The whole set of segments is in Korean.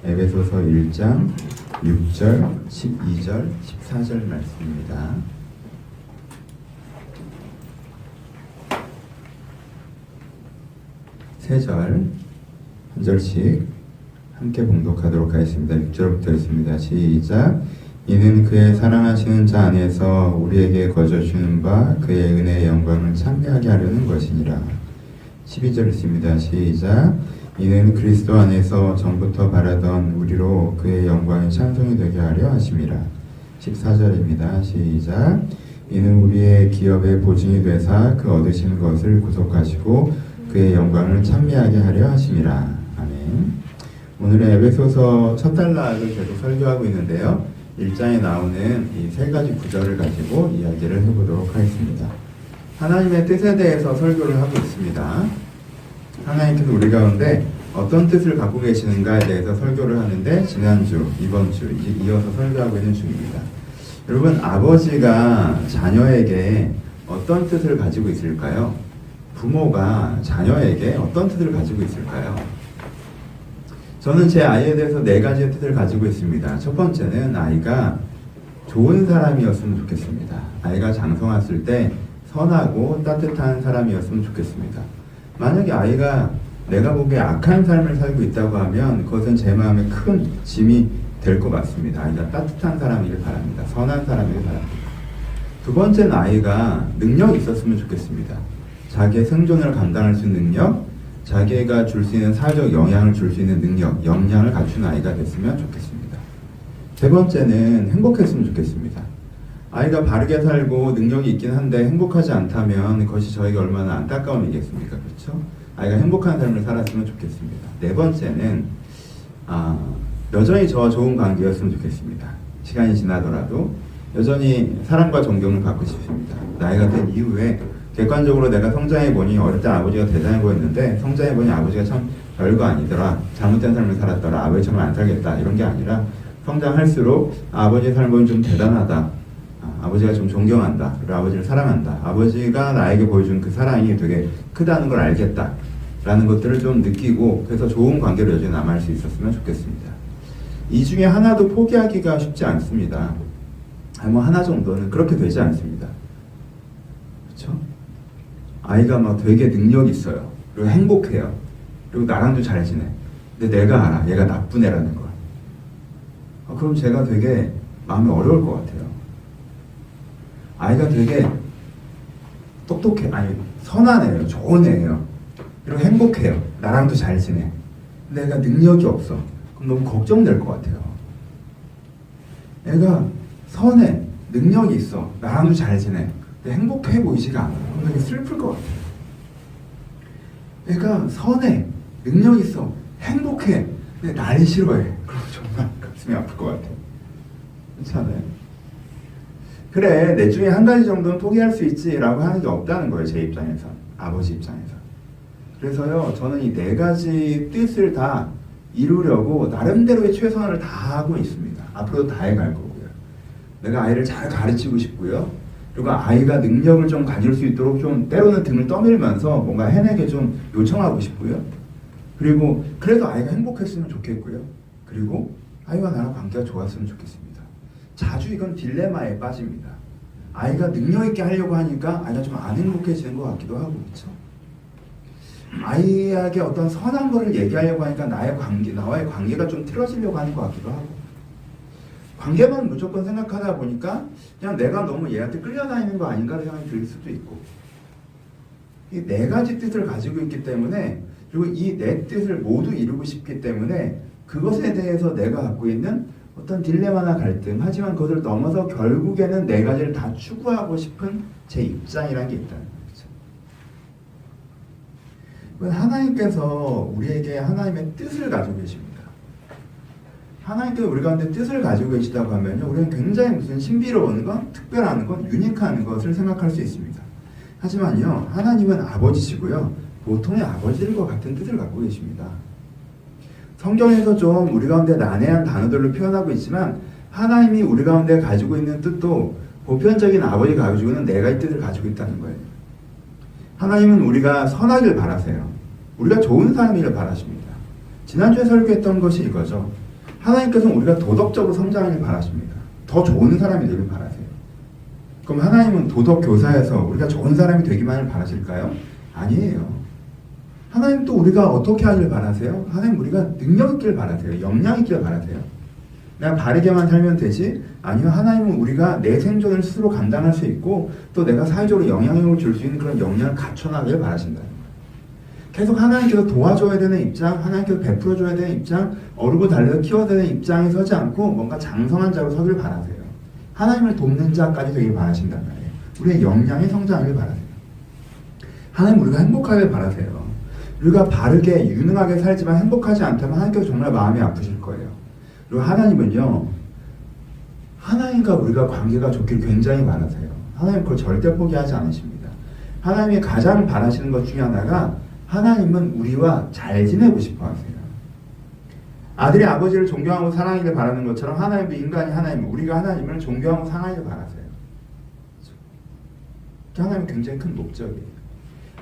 에베소서 1장 6절, 12절, 14절 말씀입니다. 세 절, 한 절씩 함께 봉독하도록 하겠습니다. 6절부터 있습니다. 시작. 이는 그의 사랑하시는 자 안에서 우리에게 거저 주는 바 그의 은혜의 영광을 찬미하게 하려는 것이니라. 12절 있습니다. 시작. 이는 그리스도 안에서 전부터 바라던 우리로 그의 영광의 찬송이 되게 하려 하심이라. 14절입니다. 시작. 이는 우리의 기업의 보증이 되사 그 얻으신 것을 구속하시고 그의 영광을 찬미하게 하려 하심이라. 아멘. 오늘은 에베소서 첫 단락을 계속 설교하고 있는데요. 1장에 나오는 이 세 가지 구절을 가지고 이야기를 해보도록 하겠습니다. 하나님의 뜻에 대해서 설교를 하고 있습니다. 하나님께서 우리 가운데 어떤 뜻을 갖고 계시는가에 대해서 설교를 하는데 지난주, 이번 주 이어서 설교하고 있는 중입니다. 여러분, 아버지가 자녀에게 어떤 뜻을 가지고 있을까요? 부모가 자녀에게 어떤 뜻을 가지고 있을까요? 저는 제 아이에 대해서 네 가지의 뜻을 가지고 있습니다. 첫 번째는 아이가 좋은 사람이었으면 좋겠습니다. 아이가 장성했을 때 선하고 따뜻한 사람이었으면 좋겠습니다. 만약에 아이가 내가 보기에 악한 삶을 살고 있다고 하면 그것은 제 마음에 큰 짐이 될 것 같습니다. 아이가 따뜻한 사람이길 바랍니다. 선한 사람이길 바랍니다. 두 번째는 아이가 능력이 있었으면 좋겠습니다. 자기의 생존을 감당할 수 있는 능력, 자기가 줄 수 있는 사회적 영향을 줄 수 있는 능력, 역량을 갖춘 아이가 됐으면 좋겠습니다. 세 번째는 행복했으면 좋겠습니다. 아이가 바르게 살고 능력이 있긴 한데 행복하지 않다면 그것이 저에게 얼마나 안타까운 일이겠습니까? 그렇죠? 아이가 행복한 삶을 살았으면 좋겠습니다. 네 번째는 여전히 저와 좋은 관계였으면 좋겠습니다. 시간이 지나더라도 여전히 사랑과 존경을 받고 싶습니다. 나이가 된 이후에 객관적으로 내가 성장해보니 어릴 때 아버지가 대단해 보였는데 성장해보니 아버지가 참 별거 아니더라. 잘못된 삶을 살았더라. 아버지처럼 안 살겠다. 이런 게 아니라 성장할수록 아버지의 삶은 좀 대단하다. 아버지가 좀 존경한다. 그리고 아버지를 사랑한다. 아버지가 나에게 보여준 그 사랑이 되게 크다는 걸 알겠다. 라는 것들을 좀 느끼고 그래서 좋은 관계로 여전히 남아있을 수 있었으면 좋겠습니다. 이 중에 하나도 포기하기가 쉽지 않습니다. 하나 정도는 그렇게 되지 않습니다. 그렇죠? 아이가 막 되게 능력이 있어요. 그리고 행복해요. 그리고 나랑도 잘 지내. 근데 내가 알아. 얘가 나쁜 애라는 걸. 그럼 제가 되게 마음이 어려울 것 같아요. 아이가 되게 똑똑해. 선한 애예요. 좋은 애예요. 그리고 행복해요. 나랑도 잘 지내. 근데 애가 능력이 없어. 그럼 너무 걱정될 것 같아요. 애가 선해. 능력이 있어. 나랑도 잘 지내. 근데 행복해 보이지가 않아. 그럼 되게 슬플 것 같아요. 애가 선해. 능력 있어. 행복해. 근데 날 싫어해. 그럼 정말 가슴이 아플 것 같아요. 그렇잖아요. 그래, 내 중에 한 가지 정도는 포기할 수 있지라고 하는 게 없다는 거예요. 제 입장에서. 아버지 입장에서. 그래서요, 저는 이 네 가지 뜻을 다 이루려고 나름대로의 최선을 다하고 있습니다. 앞으로도 다해갈 거고요. 내가 아이를 잘 가르치고 싶고요. 그리고 아이가 능력을 좀 가질 수 있도록 좀 때로는 등을 떠밀면서 뭔가 해내게 좀 요청하고 싶고요. 그리고 그래도 아이가 행복했으면 좋겠고요. 그리고 아이와 나랑 관계가 좋았으면 좋겠습니다. 자주 이건 딜레마에 빠집니다. 아이가 능력 있게 하려고 하니까 아이가 좀 안 행복해지는 것 같기도 하고, 그렇죠? 아이에게 어떤 선한 거를 얘기하려고 하니까 나와의 관계가 좀 틀어지려고 하는 것 같기도 하고, 관계만 무조건 생각하다 보니까 그냥 내가 너무 얘한테 끌려다니는 거 아닌가 생각이 들 수도 있고, 이 네 가지 뜻을 가지고 있기 때문에, 그리고 이 네 뜻을 모두 이루고 싶기 때문에 그것에 대해서 내가 갖고 있는 어떤 딜레마나 갈등, 하지만 그것을 넘어서 결국에는 네 가지를 다 추구하고 싶은 제 입장이라는 게 있다는 거죠. 하나님께서 우리에게 하나님의 뜻을 가지고 계십니다. 하나님께서 우리 가운데 뜻을 가지고 계시다고 하면요, 우리는 굉장히 무슨 신비로운 것, 특별한 것, 유니크한 것을 생각할 수 있습니다. 하지만요, 하나님은 아버지시고요, 보통의 아버지들과 같은 뜻을 갖고 계십니다. 성경에서 좀 우리 가운데 난해한 단어들로 표현하고 있지만 하나님이 우리 가운데 가지고 있는 뜻도 보편적인 아버지가 가지고 있는 네 가지 뜻을 가지고 있다는 거예요. 하나님은 우리가 선하길 바라세요. 우리가 좋은 사람이길 바라십니다. 지난주에 설교했던 것이 이거죠. 하나님께서는 우리가 도덕적으로 성장하길 바라십니다. 더 좋은 사람이 되길 바라세요. 그럼 하나님은 도덕 교사에서 우리가 좋은 사람이 되기만을 바라실까요? 아니에요. 하나님 또 우리가 어떻게 하길 바라세요? 하나님 우리가 능력 있길 바라세요. 역량 있길 바라세요. 내가 바르게만 살면 되지? 아니요. 하나님은 우리가 내 생존을 스스로 감당할 수 있고 또 내가 사회적으로 영향력을 줄 수 있는 그런 역량을 갖춰나가길 바라신다는 거예요. 계속 하나님께서 도와줘야 되는 입장, 하나님께서 베풀어줘야 되는 입장, 어르고 달래서 키워야 되는 입장에 서지 않고 뭔가 장성한 자로 서길 바라세요. 하나님을 돕는 자까지 되길 바라신단 말이에요. 우리의 역량이 성장하길 바라세요. 하나님 우리가 행복하길 바라세요. 우리가 바르게 유능하게 살지만 행복하지 않다면 하나님께서 정말 마음이 아프실 거예요. 그리고 하나님은요, 하나님과 우리가 관계가 좋길 굉장히 바라세요. 하나님 그걸 절대 포기하지 않으십니다. 하나님이 가장 바라시는 것 중에 하나가 하나님은 우리와 잘 지내고 싶어 하세요. 아들이 아버지를 존경하고 사랑하기를 바라는 것처럼 하나님도 인간이 하나님, 우리가 하나님을 존경하고 사랑하기를 바라세요. 하나님은 굉장히 큰 목적이에요.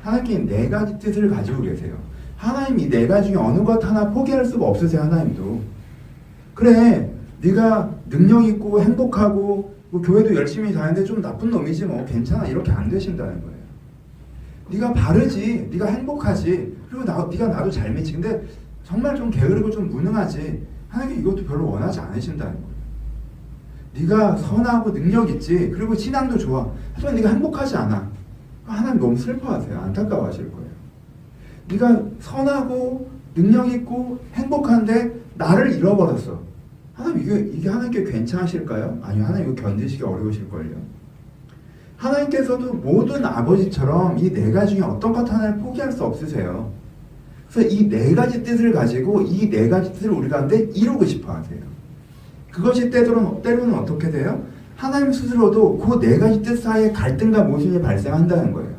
하나님께 네 가지 뜻을 가지고 계세요. 하나님 이 네 가지 중에 어느 것 하나 포기할 수가 없으세요. 하나님도. 그래, 네가 능력 있고 행복하고 뭐 교회도 열심히 다니는데 좀 나쁜 놈이지 뭐 괜찮아, 이렇게 안 되신다는 거예요. 네가 바르지, 네가 행복하지, 그리고 네가 나도 잘 믿지. 근데 정말 좀 게으르고 좀 무능하지. 하나님 이것도 별로 원하지 않으신다는 거예요. 네가 선하고 능력 있지, 그리고 신앙도 좋아. 하지만 네가 행복하지 않아. 하나님 너무 슬퍼하세요. 안타까워하실 거예요. 네가 선하고 능력 있고 행복한데 나를 잃어버렸어. 하나님 이게 하나님께 괜찮으실까요? 아니요. 하나님 이거 견디시기 어려우실걸요. 하나님께서도 모든 아버지처럼 이 네 가지 중에 어떤 것 하나를 포기할 수 없으세요. 그래서 이 네 가지 뜻을 가지고 이 네 가지 뜻을 우리 가운데 이루고 싶어 하세요. 그것이 때로는 어떻게 돼요? 하나님 스스로도 그 네 가지 뜻 사이에 갈등과 모순이 발생한다는 거예요.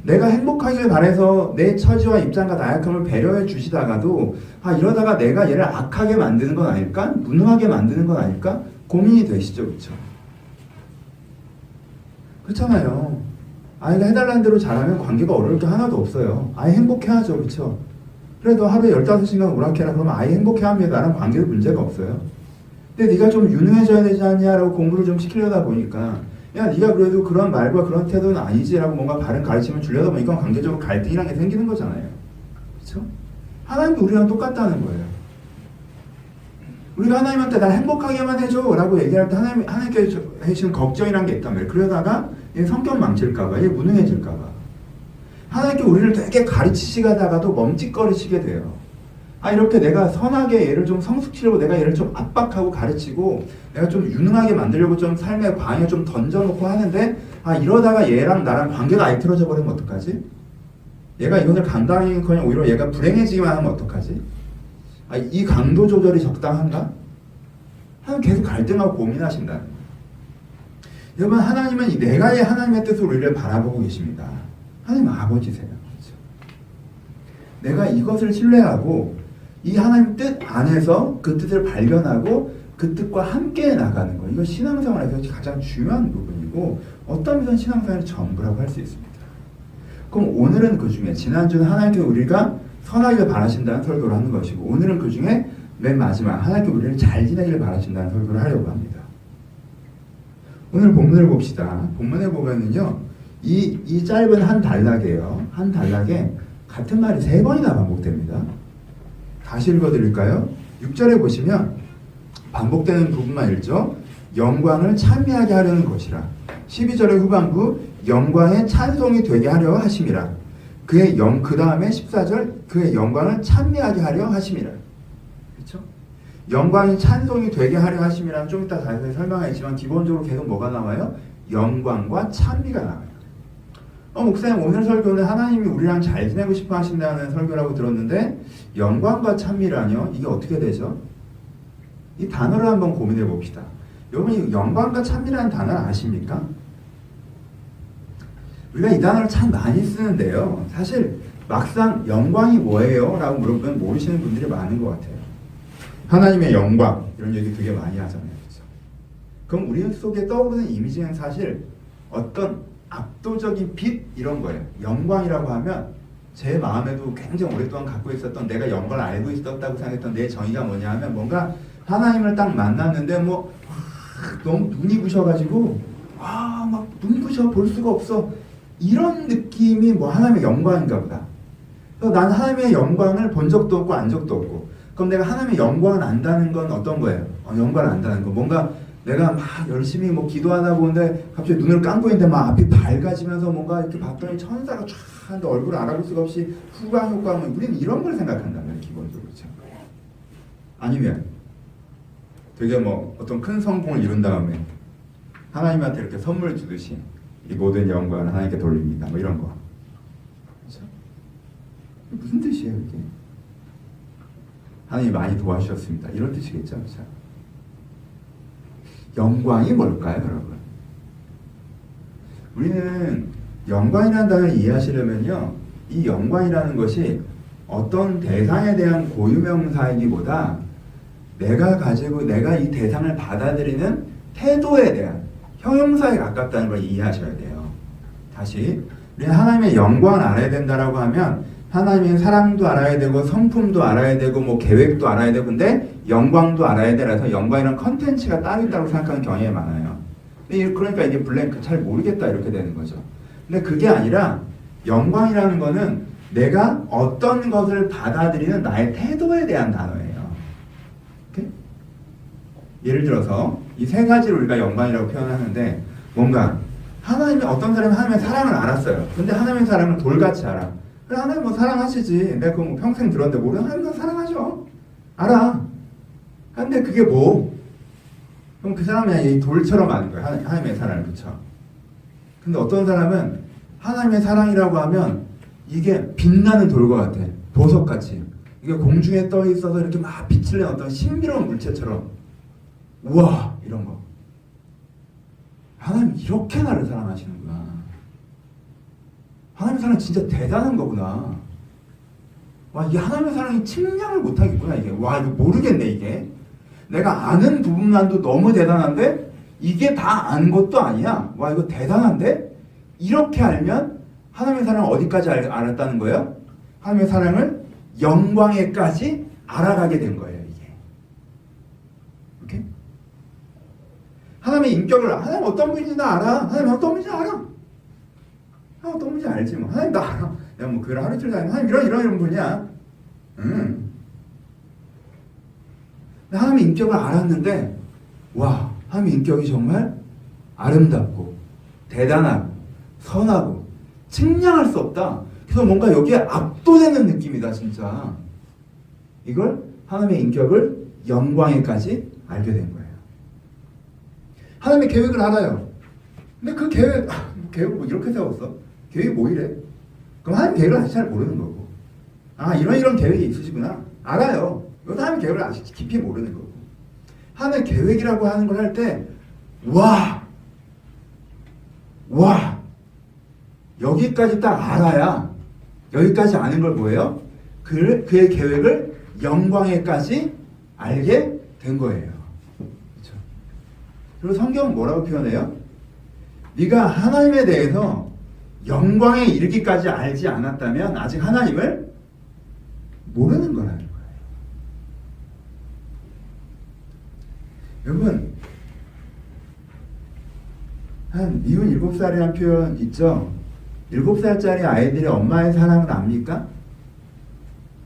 내가 행복하길 바라서 내 처지와 입장과 나약함을 배려해 주시다가도 이러다가 내가 얘를 악하게 만드는 건 아닐까? 무능하게 만드는 건 아닐까? 고민이 되시죠. 그렇죠? 그렇잖아요. 아이가 해달라는 대로 잘하면 관계가 어려울 게 하나도 없어요. 아이 행복해야죠. 그렇죠? 그래도 하루에 15시간 오락해라 그러면 아이 행복해합니다. 나랑 관계도 문제가 없어요. 근데 네가 좀 유능해져야 되지 않냐라고 공부를 좀 시키려다 보니까 야 네가 그래도 그런 말과 그런 태도는 아니지라고 뭔가 바른 가르침을 주려다 보니까 관계적으로 갈등이라는 게 생기는 거잖아요. 그렇죠? 하나님도 우리랑 똑같다는 거예요. 우리가 하나님한테 날 행복하게만 해줘 라고 얘기할 때 하나님께서 해주시는 걱정이란 게 있단 말이에요. 그러다가 얘 성격 망칠까봐, 얘 무능해질까봐. 하나님께 우리를 되게 가르치시다가도 멈칫거리시게 돼요. 이렇게 내가 선하게 얘를 좀 성숙시키려고 내가 얘를 좀 압박하고 가르치고 내가 좀 유능하게 만들려고 좀 삶의 방에 좀 던져놓고 하는데 이러다가 얘랑 나랑 관계가 아예 틀어져 버리면 어떡하지? 얘가 이것을 감당하기커녕 오히려 얘가 불행해지기만 하면 어떡하지? 이 강도 조절이 적당한가? 하나님 계속 갈등하고 고민하신다는 거예요. 여러분 하나님은 이 네 가지 하나님의 뜻으로 우리를 바라보고 계십니다. 하나님은 아버지세요. 그렇죠? 내가 이것을 신뢰하고 이 하나님 뜻 안에서 그 뜻을 발견하고 그 뜻과 함께 나가는 거. 이거 신앙생활에서 가장 중요한 부분이고 어떤 면에서는 신앙생활의 전부라고 할 수 있습니다. 그럼 오늘은 그 중에 지난주는 하나님께서 우리가 선하기를 바라신다는 설교를 하는 것이고 오늘은 그 중에 맨 마지막 하나님께서 우리를 잘 지내기를 바라신다는 설교를 하려고 합니다. 오늘 본문을 봅시다. 본문에 보면은요 이 짧은 한 단락이에요. 한 단락에 같은 말이 3번이나 반복됩니다. 다시 읽어드릴까요? 6절에 보시면 반복되는 부분만 읽죠. 영광을 찬미하게 하려는 것이라. 12절의 후반부 영광의 찬송이 되게 하려 하심이라. 그 다음에 14절 그의 영광을 찬미하게 하려 하심이라. 그렇죠? 영광이 찬송이 되게 하려 하심이라는 좀 이따 자세히 설명하겠지만 기본적으로 계속 뭐가 나와요? 영광과 찬미가 나와요. 목사님 오늘 설교는 하나님이 우리랑 잘 지내고 싶어 하신다는 설교라고 들었는데 영광과 찬미라뇨? 이게 어떻게 되죠? 이 단어를 한번 고민해 봅시다. 여러분 영광과 찬미라는 단어를 아십니까? 우리가 이 단어를 참 많이 쓰는데요. 사실 막상 영광이 뭐예요? 라고 물어보면 모르시는 분들이 많은 것 같아요. 하나님의 영광 이런 얘기 되게 많이 하잖아요. 그렇죠? 그럼 우리 속에 떠오르는 이미지는 사실 어떤 압도적인 빛 이런 거예요. 영광이라고 하면 제 마음에도 굉장히 오랫동안 갖고 있었던, 내가 영광을 알고 있었다고 생각했던 내 정의가 뭐냐 하면, 뭔가 하나님을 딱 만났는데 뭐 너무 눈이 부셔가지고 막 눈부셔 볼 수가 없어, 이런 느낌이 뭐 하나님의 영광인가 보다. 그래서 난 하나님의 영광을 본 적도 없고 안 적도 없고. 그럼 내가 하나님의 영광을 안다는 건 어떤 거예요? 영광을 안다는 거, 뭔가 내가 막 열심히 뭐 기도하다 보는데 갑자기 눈을 감고 있는데 막 앞이 밝아지면서 뭔가 이렇게 봤더니 천사가 쫙 하는데 얼굴을 알아볼 수가 없이 후광 효과는, 우리는 이런 걸 생각한다면 기본적으로. 그렇죠? 아니면 되게 뭐 어떤 큰 성공을 이룬 다음에 하나님한테 이렇게 선물 주듯이 이 모든 영광을 하나님께 돌립니다, 뭐 이런 거. 그렇죠? 무슨 뜻이에요 이게? 하나님이 많이 도와주셨습니다, 이런 뜻이겠죠. 그렇죠? 영광이 뭘까요, 여러분? 우리는 영광이라는 단어를 이해하시려면요, 이 영광이라는 것이 어떤 대상에 대한 고유명사이기보다 내가 이 대상을 받아들이는 태도에 대한 형용사에 가깝다는 걸 이해하셔야 돼요. 다시, 우리는 하나님의 영광을 알아야 된다라고 하면 하나님의 사랑도 알아야 되고 성품도 알아야 되고 뭐 계획도 알아야 되고, 근데 영광도 알아야 되라서 영광이라는 컨텐츠가 따로 있다고 생각하는 경향이 많아요. 그러니까 이게 블랭크, 잘 모르겠다 이렇게 되는 거죠. 근데 그게 아니라 영광이라는 거는 내가 어떤 것을 받아들이는 나의 태도에 대한 단어예요. 오케이? 예를 들어서 이 세 가지를 우리가 영광이라고 표현하는데, 뭔가 하나님이, 어떤 사람이 하나님의 사랑을 알았어요. 근데 하나님의 사랑을 돌같이 알아. 그래, 하나님 뭐 사랑하시지, 내가 그거 뭐 평생 들었는데 모르는, 하나님 사랑하죠, 알아. 근데 그게 뭐, 그럼 그 사람이 그냥 이 돌처럼 아는 거예요, 하나님의 사랑을. 그쵸? 근데 어떤 사람은 하나님의 사랑이라고 하면 이게 빛나는 돌과 같아, 보석같이. 이게 공중에 떠 있어서 이렇게 막 빛을 내는 어떤 신비로운 물체처럼, 우와, 이런 거. 하나님 이렇게 나를 사랑하시는구나. 하나님의 사랑은 진짜 대단한 거구나. 와, 이게 하나님의 사랑이 측량을 못하겠구나, 이게. 와, 이거 모르겠네, 이게. 내가 아는 부분만도 너무 대단한데 이게 다 안 것도 아니야. 와, 이거 대단한데? 이렇게 알면 하나님의 사랑을 어디까지 알았다는 거예요? 하나님의 사랑을 영광에까지 알아가게 된 거예요, 이게. 오케이? 하나님의 인격을, 하나님 어떤 분인지 나 알아. 하나님 어떤 분인지 알아. 하나님 어떤 분인지 알지 뭐. 하나님 나 알아. 내가 뭐 교회를 하루 이틀 다니면 하나님 이런 분이야. 하나님의 인격을 알았는데, 와, 하나님의 인격이 정말 아름답고 대단하고 선하고 측량할 수 없다. 그래서 뭔가 여기에 압도되는 느낌이다, 진짜. 이걸 하나님의 인격을 영광에까지 알게 된 거예요. 하나님의 계획을 알아요. 근데 그 계획 뭐 이렇게 세웠어? 계획이 뭐 이래? 그럼 하나님 계획을 아직 잘 모르는 거고. 이런 계획이 있으시구나. 알아요. 이건 하나님 계획을 아직 깊이 모르는 거고. 하나님의 계획이라고 하는 걸 할 때, 와, 여기까지 딱 알아야, 여기까지 아는 걸 뭐예요? 그의 계획을 영광에까지 알게 된 거예요. 그렇죠? 그리고 성경은 뭐라고 표현해요? 네가 하나님에 대해서 영광에 이르기까지 알지 않았다면 아직 하나님을 모르는 거라는 거예요. 여러분, 한 미운 7살이라는 표현 있죠? 7살짜리 아이들이 엄마의 사랑을 압니까?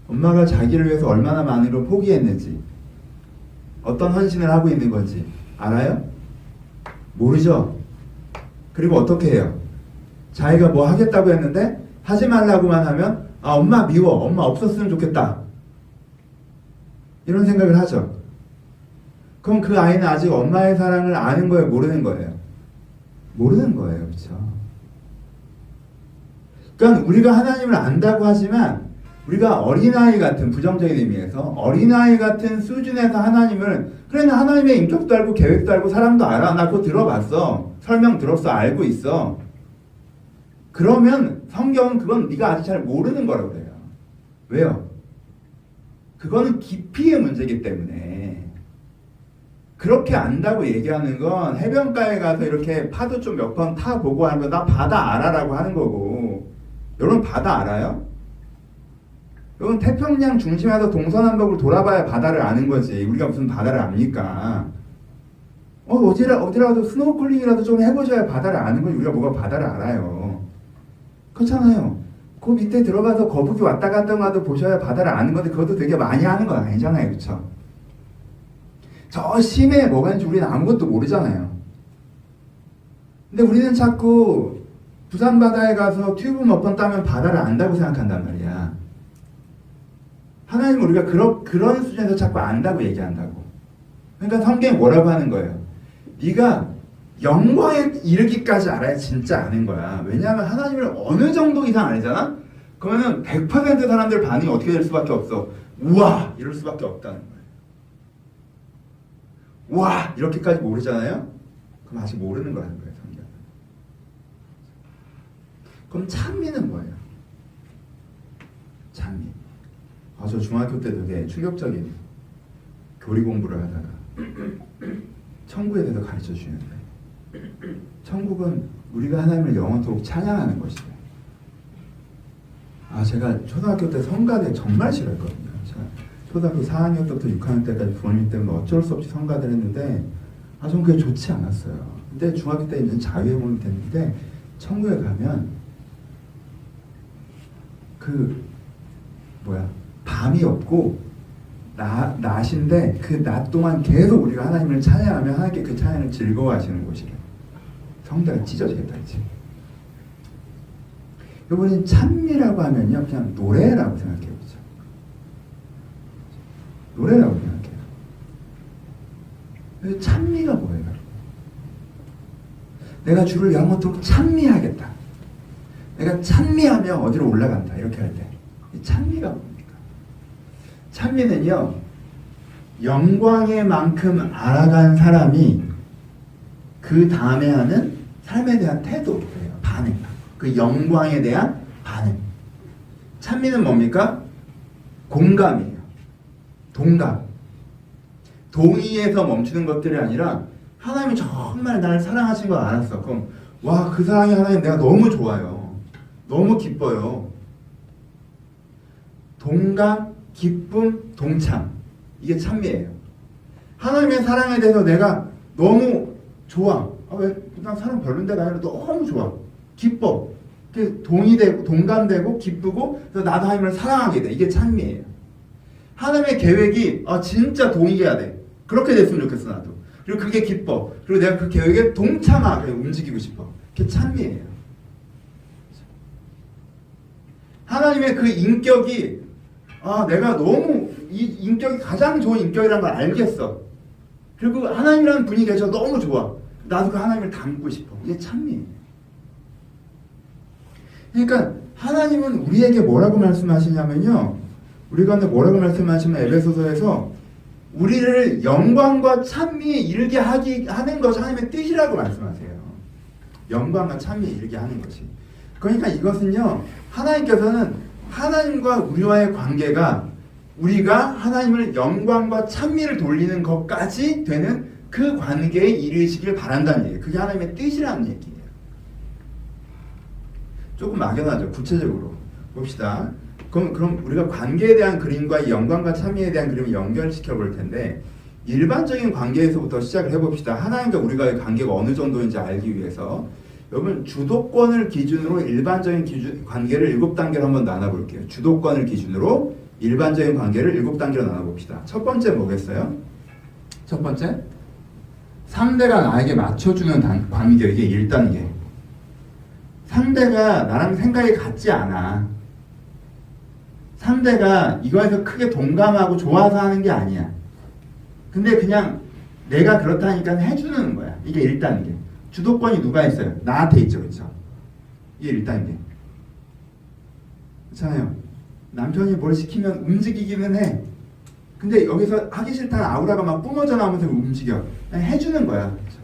엄마가 자기를 위해서 얼마나 많은 걸 포기했는지, 어떤 헌신을 하고 있는 건지 알아요? 모르죠? 그리고 어떻게 해요? 자기가 뭐 하겠다고 했는데 하지 말라고만 하면 엄마 미워, 엄마 없었으면 좋겠다, 이런 생각을 하죠. 그럼 그 아이는 아직 엄마의 사랑을 아는 거예요, 모르는 거예요? 모르는 거예요. 그렇죠? 그러니까 우리가 하나님을 안다고 하지만 우리가 어린아이 같은, 부정적인 의미에서 어린아이 같은 수준에서 하나님을, 그래 나 하나님의 인격도 알고 계획도 알고 사랑도 알아, 나 그거 들어봤어, 설명 들었어, 알고 있어, 그러면 성경은 그건 네가 아직 잘 모르는 거라고 그래요. 왜요? 그거는 깊이의 문제이기 때문에. 그렇게 안다고 얘기하는 건 해변가에 가서 이렇게 파도 좀 몇 번 타보고 하면 나 바다 알아라고 하는 거고. 여러분 바다 알아요? 여러분 태평양 중심에서 동서남북을 돌아봐야 바다를 아는 거지. 우리가 무슨 바다를 압니까? 어디라도 스노클링이라도 좀 해보셔야 바다를 아는 거지. 우리가 뭐가 바다를 알아요. 그렇잖아요. 그 밑에 들어가서 거북이 왔다 갔다 하도 보셔야 바다를 아는 건데 그것도 되게 많이 하는 건 아니잖아요. 그렇죠? 저 심해에 뭐가 있는지 우리는 아무것도 모르잖아요. 근데 우리는 자꾸 부산 바다에 가서 튜브 몇 번 따면 바다를 안다고 생각한단 말이야. 하나님은 우리가 그런 수준에서 자꾸 안다고 얘기한다고. 그러니까 성경이 뭐라고 하는 거예요? 네가 영광에 이르기까지 알아야 진짜 아는 거야. 왜냐하면 하나님을 어느 정도 이상 알잖아? 그러면은 100% 사람들 반응이 어떻게 될 수밖에 없어. 우와! 이럴 수밖에 없다는 거예요. 우와! 이렇게까지 모르잖아요? 그럼 아직 모르는 거라는 거예요, 성경은. 그럼 찬미는 뭐예요? 찬미. 저 중학교 때 되게 충격적인 교리 공부를 하다가 천국에 대해서 가르쳐 주는데, 천국은 우리가 하나님을 영원토록 찬양하는 것이다. 제가 초등학교 때 성가대 정말 싫어했거든요. 제가 초등학교 4학년 때부터 6학년 때까지 부모님 때문에 어쩔 수 없이 성가대를 했는데 전 그게 좋지 않았어요. 근데 중학교 때 이제 자유회복이 됐는데 천국에 가면 밤이 없고 낮인데 그 낮 동안 계속 우리가 하나님을 찬양하면 하나님께 그 찬양을 즐거워하시는 곳이래요. 성대가 찢어지겠다 이제. 여러분 찬미라고 하면요 그냥 노래라고 생각해요. 그렇죠? 노래라고 생각해요. 찬미가 뭐예요? 내가 주를 영원토록 찬미하겠다. 내가 찬미하며 어디로 올라간다. 이렇게 할 때 이 찬미가 뭡니까? 찬미는요 영광의 만큼 알아간 사람이 그 다음에 하는 삶에 대한 태도예요. 반응. 그 영광에 대한 반응. 찬미는 뭡니까? 공감이에요. 동감. 동의에서 멈추는 것들이 아니라 하나님이 정말 나를 사랑하신 걸 알았어. 그럼 그 사랑의 하나님 내가 너무 좋아요. 너무 기뻐요. 동감, 기쁨, 동참. 이게 찬미예요. 하나님의 사랑에 대해서 내가 너무 좋아. 난 사랑 별론데 아니라 너무 좋아. 기뻐. 동의되고 동감되고 기쁘고 그래서 나도 하나님을 사랑하게 돼. 이게 찬미예요. 하나님의 계획이 진짜 동의해야 돼. 그렇게 됐으면 좋겠어 나도. 그리고 그게 기뻐. 그리고 내가 그 계획에 동참하게 움직이고 싶어. 그게 찬미예요. 하나님의 그 인격이 내가 너무 이 인격이 가장 좋은 인격이라는 걸 알겠어. 그리고 하나님이라는 분이 계셔 너무 좋아. 나도 그 하나님을 닮고 싶어. 이게 찬미예요. 그러니까 하나님은 우리에게 뭐라고 말씀하시냐면요. 우리가 뭐라고 말씀하시면 에베소서에서 우리를 영광과 찬미에 이르게 하는 것이 하나님의 뜻이라고 말씀하세요. 영광과 찬미에 이르게 하는 것이. 그러니까 이것은요. 하나님께서는 하나님과 우리와의 관계가 우리가 하나님을 영광과 찬미를 돌리는 것까지 되는 그 관계에 이르시길 바란다는 얘기예요. 그게 하나님의 뜻이라는 얘기예요. 조금 막연하죠. 구체적으로 봅시다. 그럼 우리가 관계에 대한 그림과 이 영광과 찬미에 대한 그림을 연결시켜 볼 텐데 일반적인 관계에서부터 시작을 해봅시다. 하나님과 우리가의 관계가 어느 정도인지 알기 위해서 여러분 주도권을 기준으로 일반적인 관계를 7단계로 한번 나눠볼게요. 주도권을 기준으로 일반적인 관계를 7단계로 나눠봅시다. 첫 번째 뭐겠어요? 첫 번째 상대가 나에게 맞춰주는 관계. 이게 1단계. 상대가 나랑 생각이 같지 않아. 상대가 이거에서 크게 동감하고 좋아서 하는 게 아니야. 근데 그냥 내가 그렇다니까 해주는 거야. 이게 1단계. 주도권이 누가 있어요? 나한테 있죠. 그렇죠? 이게 1단계. 그렇잖아요. 남편이 뭘 시키면 움직이기는 해. 근데 여기서 하기 싫다는 아우라가 막 뿜어져 나오면서 움직여. 그냥 해주는 거야. 그렇죠?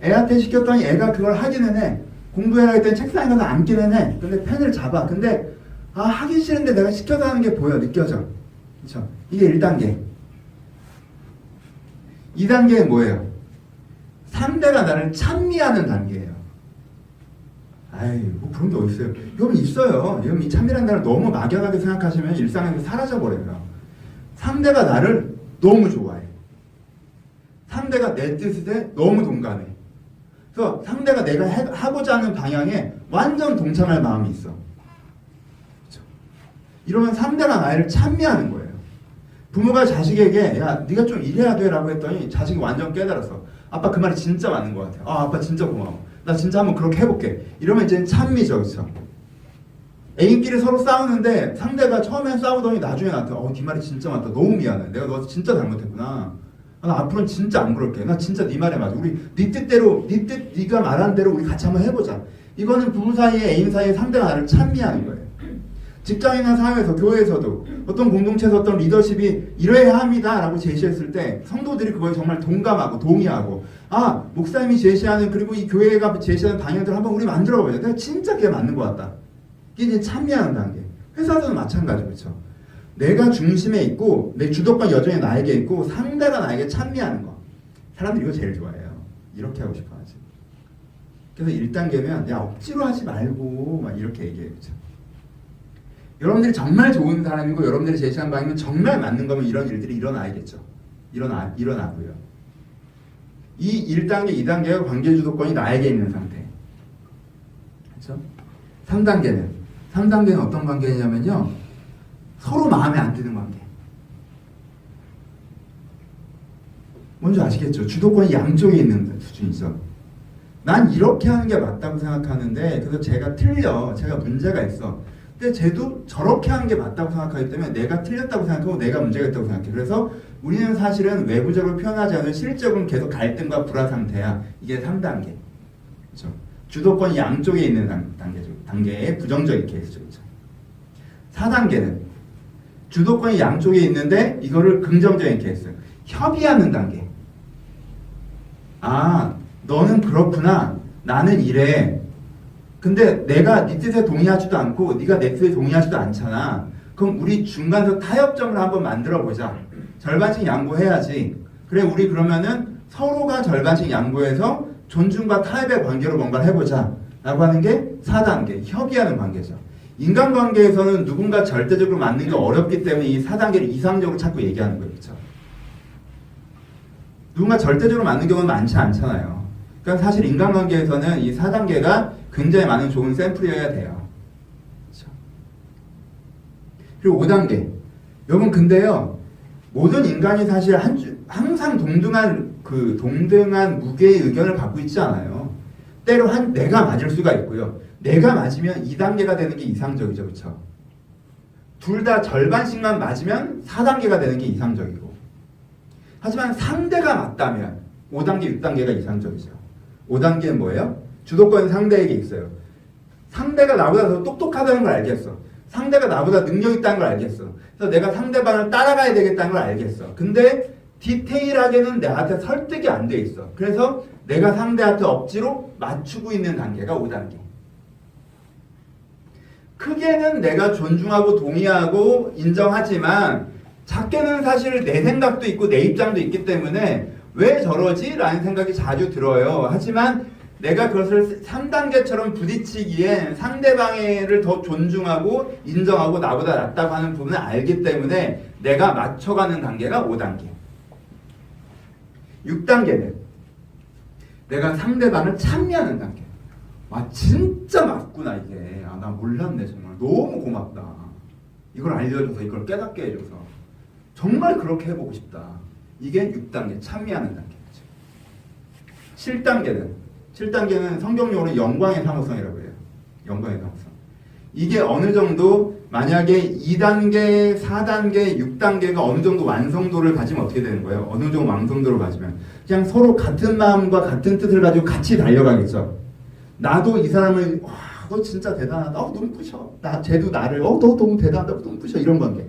애한테 시켰더니 애가 그걸 하기는 해. 공부해라 했더니 책상에 가서 앉기는 해. 근데 펜을 잡아. 근데 하기 싫은데 내가 시켜서 하는 게 보여. 느껴져. 그렇죠? 이게 1단계. 2단계는 뭐예요? 상대가 나를 찬미하는 단계예요. 아이 뭐 그런 게 어딨어요. 여러분 있어요. 여러분 이 참이라는 단어를 너무 막연하게 생각하시면 일상에서 사라져버려요. 상대가 나를 너무 좋아해. 상대가 내 뜻에 너무 동감해. 그래서 상대가 내가 하고자 하는 방향에 완전 동참할 마음이 있어. 그렇죠? 이러면 상대가 나를 찬미하는 거예요. 부모가 자식에게 야 네가 좀 이래야 돼 라고 했더니 자식이 완전 깨달았어. 아빠 그 말이 진짜 맞는 것 같아. 아 아빠 진짜 고마워. 나 진짜 한번 그렇게 해볼게. 이러면 이제 찬미죠. 그렇죠? 애인끼리 서로 싸우는데 상대가 처음엔 싸우더니 나중에 나한테 네 말이 진짜 맞다. 너무 미안해. 내가 너 진짜 잘못했구나. 나 앞으로는 진짜 안 그럴게. 나 진짜 네 말에 맞아. 우리 네 뜻대로 네가 말한 대로 우리 같이 한번 해보자. 이거는 부부 사이에 애인 사이에 상대가 나를 찬미하는 거예요. 직장이나 사회에서 교회에서도 어떤 공동체에서 어떤 리더십이 이래야 합니다라고 제시했을 때 성도들이 그거에 정말 동감하고 동의하고 아 목사님이 제시하는 그리고 이 교회가 제시하는 방향들 한번 우리 만들어보자. 내가 진짜 그게 맞는 것 같다. 이게 이제 참여하는 단계. 회사에서는 마찬가지고 그렇죠. 내가 중심에 있고 내 주도권 여전히 나에게 있고 상대가 나에게 찬미하는 거. 사람들이 이거 제일 좋아해요. 이렇게 하고 싶어 하지. 그래서 1단계면 야 억지로 하지 말고 막 이렇게 얘기해요. 그렇죠? 여러분들이 정말 좋은 사람이고 여러분들이 제시한 방향은 정말 맞는 거면 이런 일들이 일어나야겠죠. 일어나고요. 이 1단계, 2단계가 관계 주도권이 나에게 있는 상태. 그렇죠? 3단계는 어떤 관계냐면요. 서로 마음에 안 드는 관계. 뭔지 아시겠죠? 주도권이 양쪽에 있는 수준이죠. 난 이렇게 하는 게 맞다고 생각하는데 그래서 제가 틀려. 제가 문제가 있어. 근데 쟤도 저렇게 하는 게 맞다고 생각하기 때문에 내가 틀렸다고 생각하고 내가 문제가 있다고 생각해. 그래서 우리는 사실은 외부적으로 표현하지 않은 실적은 계속 갈등과 불화 상태야. 이게 3단계. 그렇죠? 주도권이 양쪽에 있는 단계의 부정적인 케이스죠. 그렇죠? 4단계는 주도권이 양쪽에 있는데 이거를 긍정적인 케이스. 협의하는 단계. 아, 너는 그렇구나. 나는 이래. 근데 내가 네 뜻에 동의하지도 않고 네가 내 뜻에 동의하지도 않잖아. 그럼 우리 중간에서 타협점을 한번 만들어 보자. 절반씩 양보해야지. 그래 우리 그러면은 서로가 절반씩 양보해서 존중과 타협의 관계로 뭔가를 해보자 라고 하는 게 4단계 협의하는 관계죠. 인간관계에서는 누군가 절대적으로 맞는 게 어렵기 때문에 이 4단계를 이상적으로 자꾸 얘기하는 거예요. 그렇죠? 누군가 절대적으로 맞는 경우는 많지 않잖아요. 그러니까 사실 인간관계에서는 이 4단계가 굉장히 많은 좋은 샘플이어야 돼요. 그렇죠? 그리고 5단계. 여러분 근데요. 모든 인간이 사실 항상 동등한 무게의 의견을 갖고 있지 않아요. 때로 내가 맞을 수가 있고요. 내가 맞으면 2단계가 되는 게 이상적이죠. 그렇죠? 둘 다 절반씩만 맞으면 4단계가 되는 게 이상적이고. 하지만 상대가 맞다면 5단계, 6단계가 이상적이죠. 5단계는 뭐예요? 주도권은 상대에게 있어요. 상대가 나보다 더 똑똑하다는 걸 알겠어. 상대가 나보다 능력 있다는 걸 알겠어. 그래서 내가 상대방을 따라가야 되겠다는 걸 알겠어. 근데 디테일하게는 내한테 설득이 안 돼 있어. 그래서 내가 상대한테 억지로 맞추고 있는 단계가 5단계. 크게는 내가 존중하고 동의하고 인정하지만 작게는 사실 내 생각도 있고 내 입장도 있기 때문에 왜 저러지? 라는 생각이 자주 들어요. 하지만 내가 그것을 3단계처럼 부딪히기에 상대방을 더 존중하고 인정하고 나보다 낫다고 하는 부분을 알기 때문에 내가 맞춰가는 단계가 5단계. 6단계는 내가 상대방을 찬미하는 단계. 와 진짜 맞구나 이게. 나 몰랐네 정말. 너무 고맙다. 이걸 알려줘서 이걸 깨닫게 해줘서 정말 그렇게 해보고 싶다. 이게 6단계 찬미하는 단계죠. 7단계는 성경용어로 영광의 사무성이라고 해요. 영광의 사무성. 이게 어느 정도 만약에 2단계, 4단계, 6단계가 어느 정도 완성도를 가지면 어떻게 되는 거예요? 어느 정도 완성도를 가지면 그냥 서로 같은 마음과 같은 뜻을 가지고 같이 달려가겠죠. 나도 이 사람을 와, 너 진짜 대단하다. 너무 부셔. 쟤도 나를 너 너무 대단하다. 너무 부셔. 이런 관계.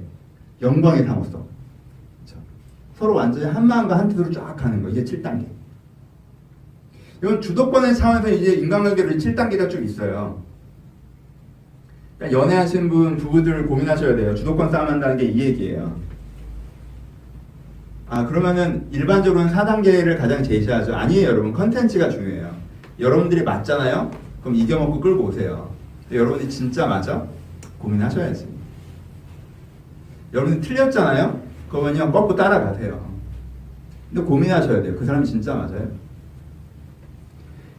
영광의 사무성. 그렇죠? 서로 완전히 한 마음과 한 뜻으로 쫙 가는 거. 이게 7단계. 이건 주도권의 차원에서 이제 인간관계를 7단계가 쭉 있어요. 그러니까 연애하신 부부들 고민하셔야 돼요. 주도권 싸움 한다는 게 이 얘기예요. 그러면은 일반적으로는 4단계를 가장 제시하죠. 아니에요, 여러분. 컨텐츠가 중요해요. 여러분들이 맞잖아요. 그럼 이겨먹고 끌고 오세요. 여러분이 진짜 맞아? 고민하셔야지. 여러분이 틀렸잖아요? 그러면요 꺾고 따라가세요. 근데 고민하셔야 돼요. 그 사람이 진짜 맞아요?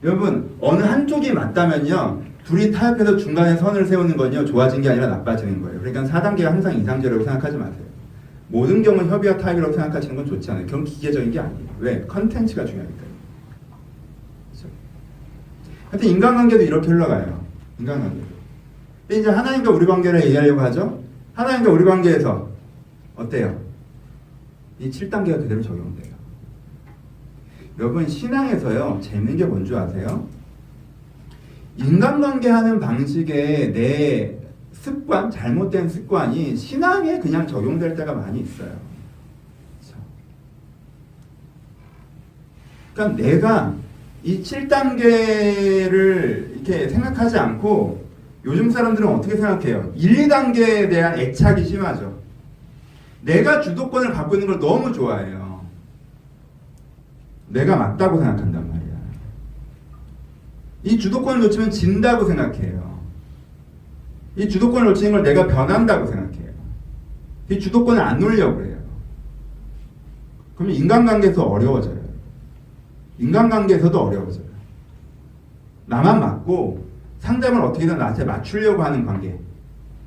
여러분 어느 한쪽이 맞다면요 둘이 타협해서 중간에 선을 세우는 건요 좋아진 게 아니라 나빠지는 거예요. 그러니까 4단계가 항상 이상제라고 생각하지 마세요. 모든 경우는 협의와 타협이라고 생각하시는 건 좋지 않아요. 그건 기계적인 게 아니에요. 왜? 컨텐츠가 중요하니까요. 그렇죠? 하여튼 인간관계도 이렇게 흘러가요. 인간관계도. 근데 이제 하나님과 우리 관계를 얘기하려고 하죠. 하나님과 우리 관계에서 어때요? 이 7단계가 그대로 적용돼요. 여러분 신앙에서요 재밌는 게 뭔지 아세요? 인간관계 하는 방식의 내 습관, 잘못된 습관이 신앙에 그냥 적용될 때가 많이 있어요. 그러니까 내가 이 7단계를 이렇게 생각하지 않고 요즘 사람들은 어떻게 생각해요? 1, 2단계에 대한 애착이 심하죠. 내가 주도권을 갖고 있는 걸 너무 좋아해요. 내가 맞다고 생각한단 말이야. 이 주도권을 놓치면 진다고 생각해요. 이 주도권을 놓치는 걸 내가 변한다고 생각해요. 이 주도권을 안 놓으려고 해요. 그러면 인간관계에서 어려워져요. 인간관계에서도 어려워져요. 나만 맞고 상대방을 어떻게든 나한테 맞추려고 하는 관계.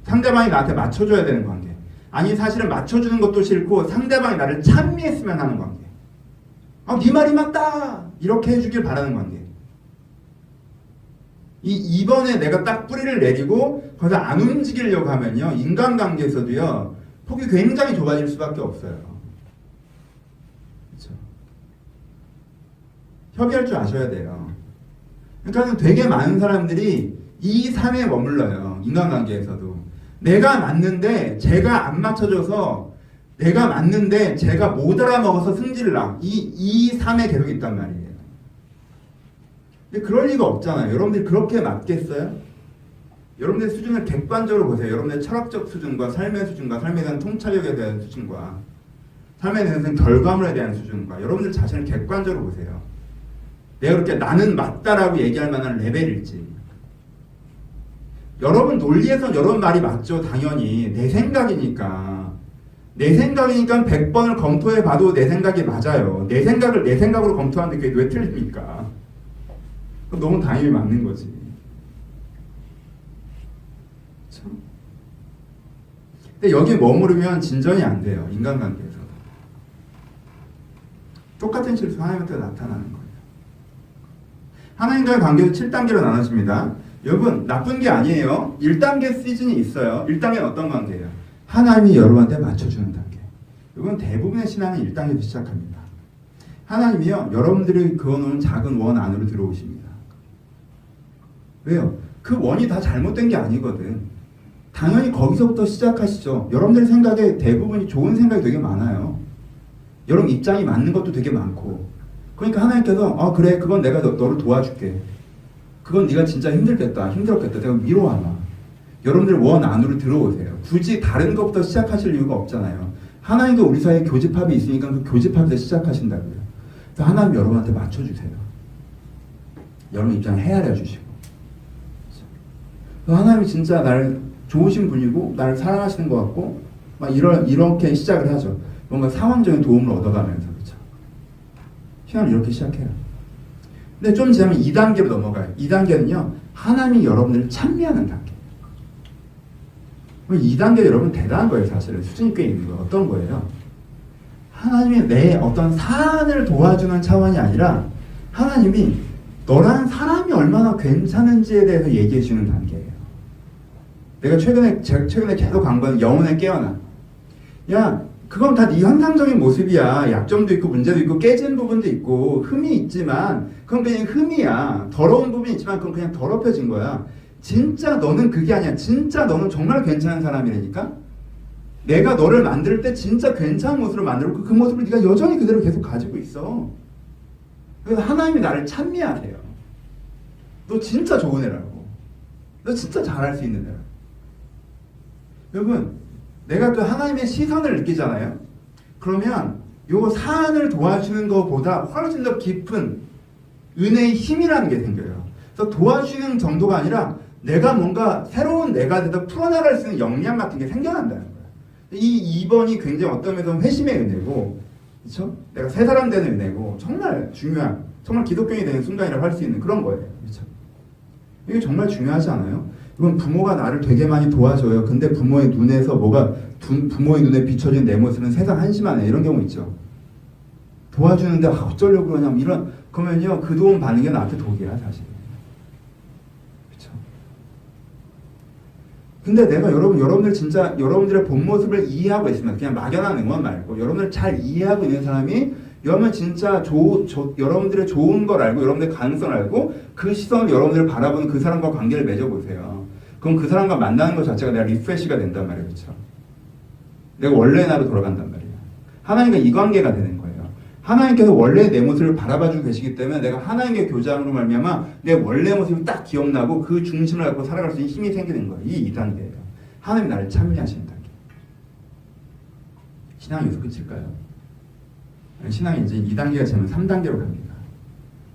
상대방이 나한테 맞춰줘야 되는 관계. 아니 사실은 맞춰주는 것도 싫고 상대방이 나를 찬미했으면 하는 관계. 네 말이 맞다! 이렇게 해주길 바라는 관계. 이번에 내가 딱 뿌리를 내리고 거기서 안 움직이려고 하면요 인간관계에서도요 폭이 굉장히 좁아질 수밖에 없어요. 그렇죠? 협의할 줄 아셔야 돼요. 그러니까 되게 많은 사람들이 2, 3에 머물러요. 인간관계에서도. 내가 맞는데 제가 안 맞춰줘서 내가 맞는데 제가 못 알아먹어서 승질을 나. 2, 3에 계속 있단 말이에요. 근데 그럴 리가 없잖아요. 여러분들이 그렇게 맞겠어요? 여러분들의 수준을 객관적으로 보세요. 여러분들의 철학적 수준과 삶의 수준과 삶에 대한 통찰력에 대한 수준과 삶에 대한 결과물에 대한 수준과 여러분들 자신을 객관적으로 보세요. 내가 그렇게 나는 맞다라고 얘기할 만한 레벨일지. 여러분 논리에선 여러분 말이 맞죠. 당연히. 내 생각이니까. 내 생각이니까 100번을 검토해봐도 내 생각이 맞아요. 내 생각을 내 생각으로 검토하는데 그게 왜 틀립니까? 그럼 너무 당연히 맞는 거지. 참. 근데 여기 머무르면 진전이 안 돼요. 인간관계에서. 똑같은 실수 하나님한테 나타나는 거예요. 하나님과의 관계도 7단계로 나눠집니다. 여러분 나쁜 게 아니에요. 1단계 시즌이 있어요. 1단계는 어떤 관계예요? 하나님이 여러분한테 맞춰주는 단계. 여러분 대부분의 신앙은 1단계에서 시작합니다. 하나님이요 여러분들이 그어놓은 작은 원 안으로 들어오십니다. 왜요? 그 원이 다 잘못된 게 아니거든. 당연히 거기서부터 시작하시죠. 여러분들 생각에 대부분이 좋은 생각이 되게 많아요. 여러분 입장이 맞는 것도 되게 많고. 그러니까 하나님께서 그래 그건 내가 너를 도와줄게. 그건 네가 진짜 힘들었겠다. 내가 위로하마. 여러분들 원 안으로 들어오세요. 굳이 다른 것부터 시작하실 이유가 없잖아요. 하나님도 우리 사이에 교집합이 있으니까 그 교집합에서 시작하신다고요. 그래서 하나님 여러분한테 맞춰주세요. 여러분 입장을 헤아려 주시고. 하나님이 진짜 나를 좋으신 분이고 나를 사랑하시는 것 같고 막 이렇게 시작을 하죠. 뭔가 상황적인 도움을 얻어가면서 그렇죠. 신앙을 이렇게 시작해요. 근데 좀 지나면 2단계로 넘어가요. 2단계는요 하나님이 여러분들을 찬미하는 단계. 2단계 여러분 대단한 거예요. 사실은 수준이 꽤 있는 거예요. 어떤 거예요? 하나님이 내 어떤 사안을 도와주는 차원이 아니라 하나님이 너라는 사람이 얼마나 괜찮은지에 대해서 얘기해 주는 단계예요. 내가 최근에 계속 간 건 영혼의 깨어나. 야, 그건 다 네 현상적인 모습이야. 약점도 있고 문제도 있고 깨진 부분도 있고 흠이 있지만 그건 그냥 흠이야. 더러운 부분이 있지만 그건 그냥 더럽혀진 거야. 진짜 너는 그게 아니야. 진짜 너는 정말 괜찮은 사람이라니까. 내가 너를 만들 때 진짜 괜찮은 모습으로 만들고 그 모습을 네가 여전히 그대로 계속 가지고 있어. 그래서 하나님이 나를 찬미하세요. 너 진짜 좋은 애라고. 너 진짜 잘할 수 있는 애라고. 여러분 내가 그 하나님의 시선을 느끼잖아요. 그러면 요 사안을 도와주는 것보다 훨씬 더 깊은 은혜의 힘이라는 게 생겨요. 그래서 도와주는 정도가 아니라 내가 뭔가 새로운 내가 돼서 풀어나갈 수 있는 역량 같은 게 생겨난다는 거야. 이 2번이 굉장히 어떤 면에서는 회심의 은혜고, 그렇죠? 내가 새 사람 되는 은혜고, 정말 중요한, 정말 기독교인이 되는 순간이라고 할 수 있는 그런 거예요. 그렇죠? 이게 정말 중요하지 않아요? 이건 부모가 나를 되게 많이 도와줘요. 근데 부모의 눈에서 부모의 눈에 비춰진 내 모습은 세상 한심하네. 이런 경우 있죠. 도와주는데 어쩌려고 그러냐 그러면요 그 도움 받는 게 나한테 독이야 사실. 그렇죠? 근데 내가 여러분들 진짜 여러분들의 본 모습을 이해하고 있으면 그냥 막연한 응원 말고 여러분들 잘 이해하고 있는 사람이 여러분 진짜 여러분들의 좋은 걸 알고 여러분들의 가능성을 알고 그 시선을 여러분들을 바라보는 그 사람과 관계를 맺어보세요. 그럼 그 사람과 만나는 것 자체가 내가 리프레시가 된단 말이에요. 그렇죠? 내가 원래의 나로 돌아간단 말이에요. 하나님과 이 관계가 되는 거예요. 하나님께서 원래 내 모습을 바라봐주고 계시기 때문에 내가 하나님의 교장으로 말미암아 내 원래 모습이 딱 기억나고 그 중심을 갖고 살아갈 수 있는 힘이 생기는 거예요. 이 2단계예요. 하나님 나를 참여하시는 단계. 신앙이 여기서 끝일까요? 신앙이 이제 2단계가 지나면 3단계로 갑니다.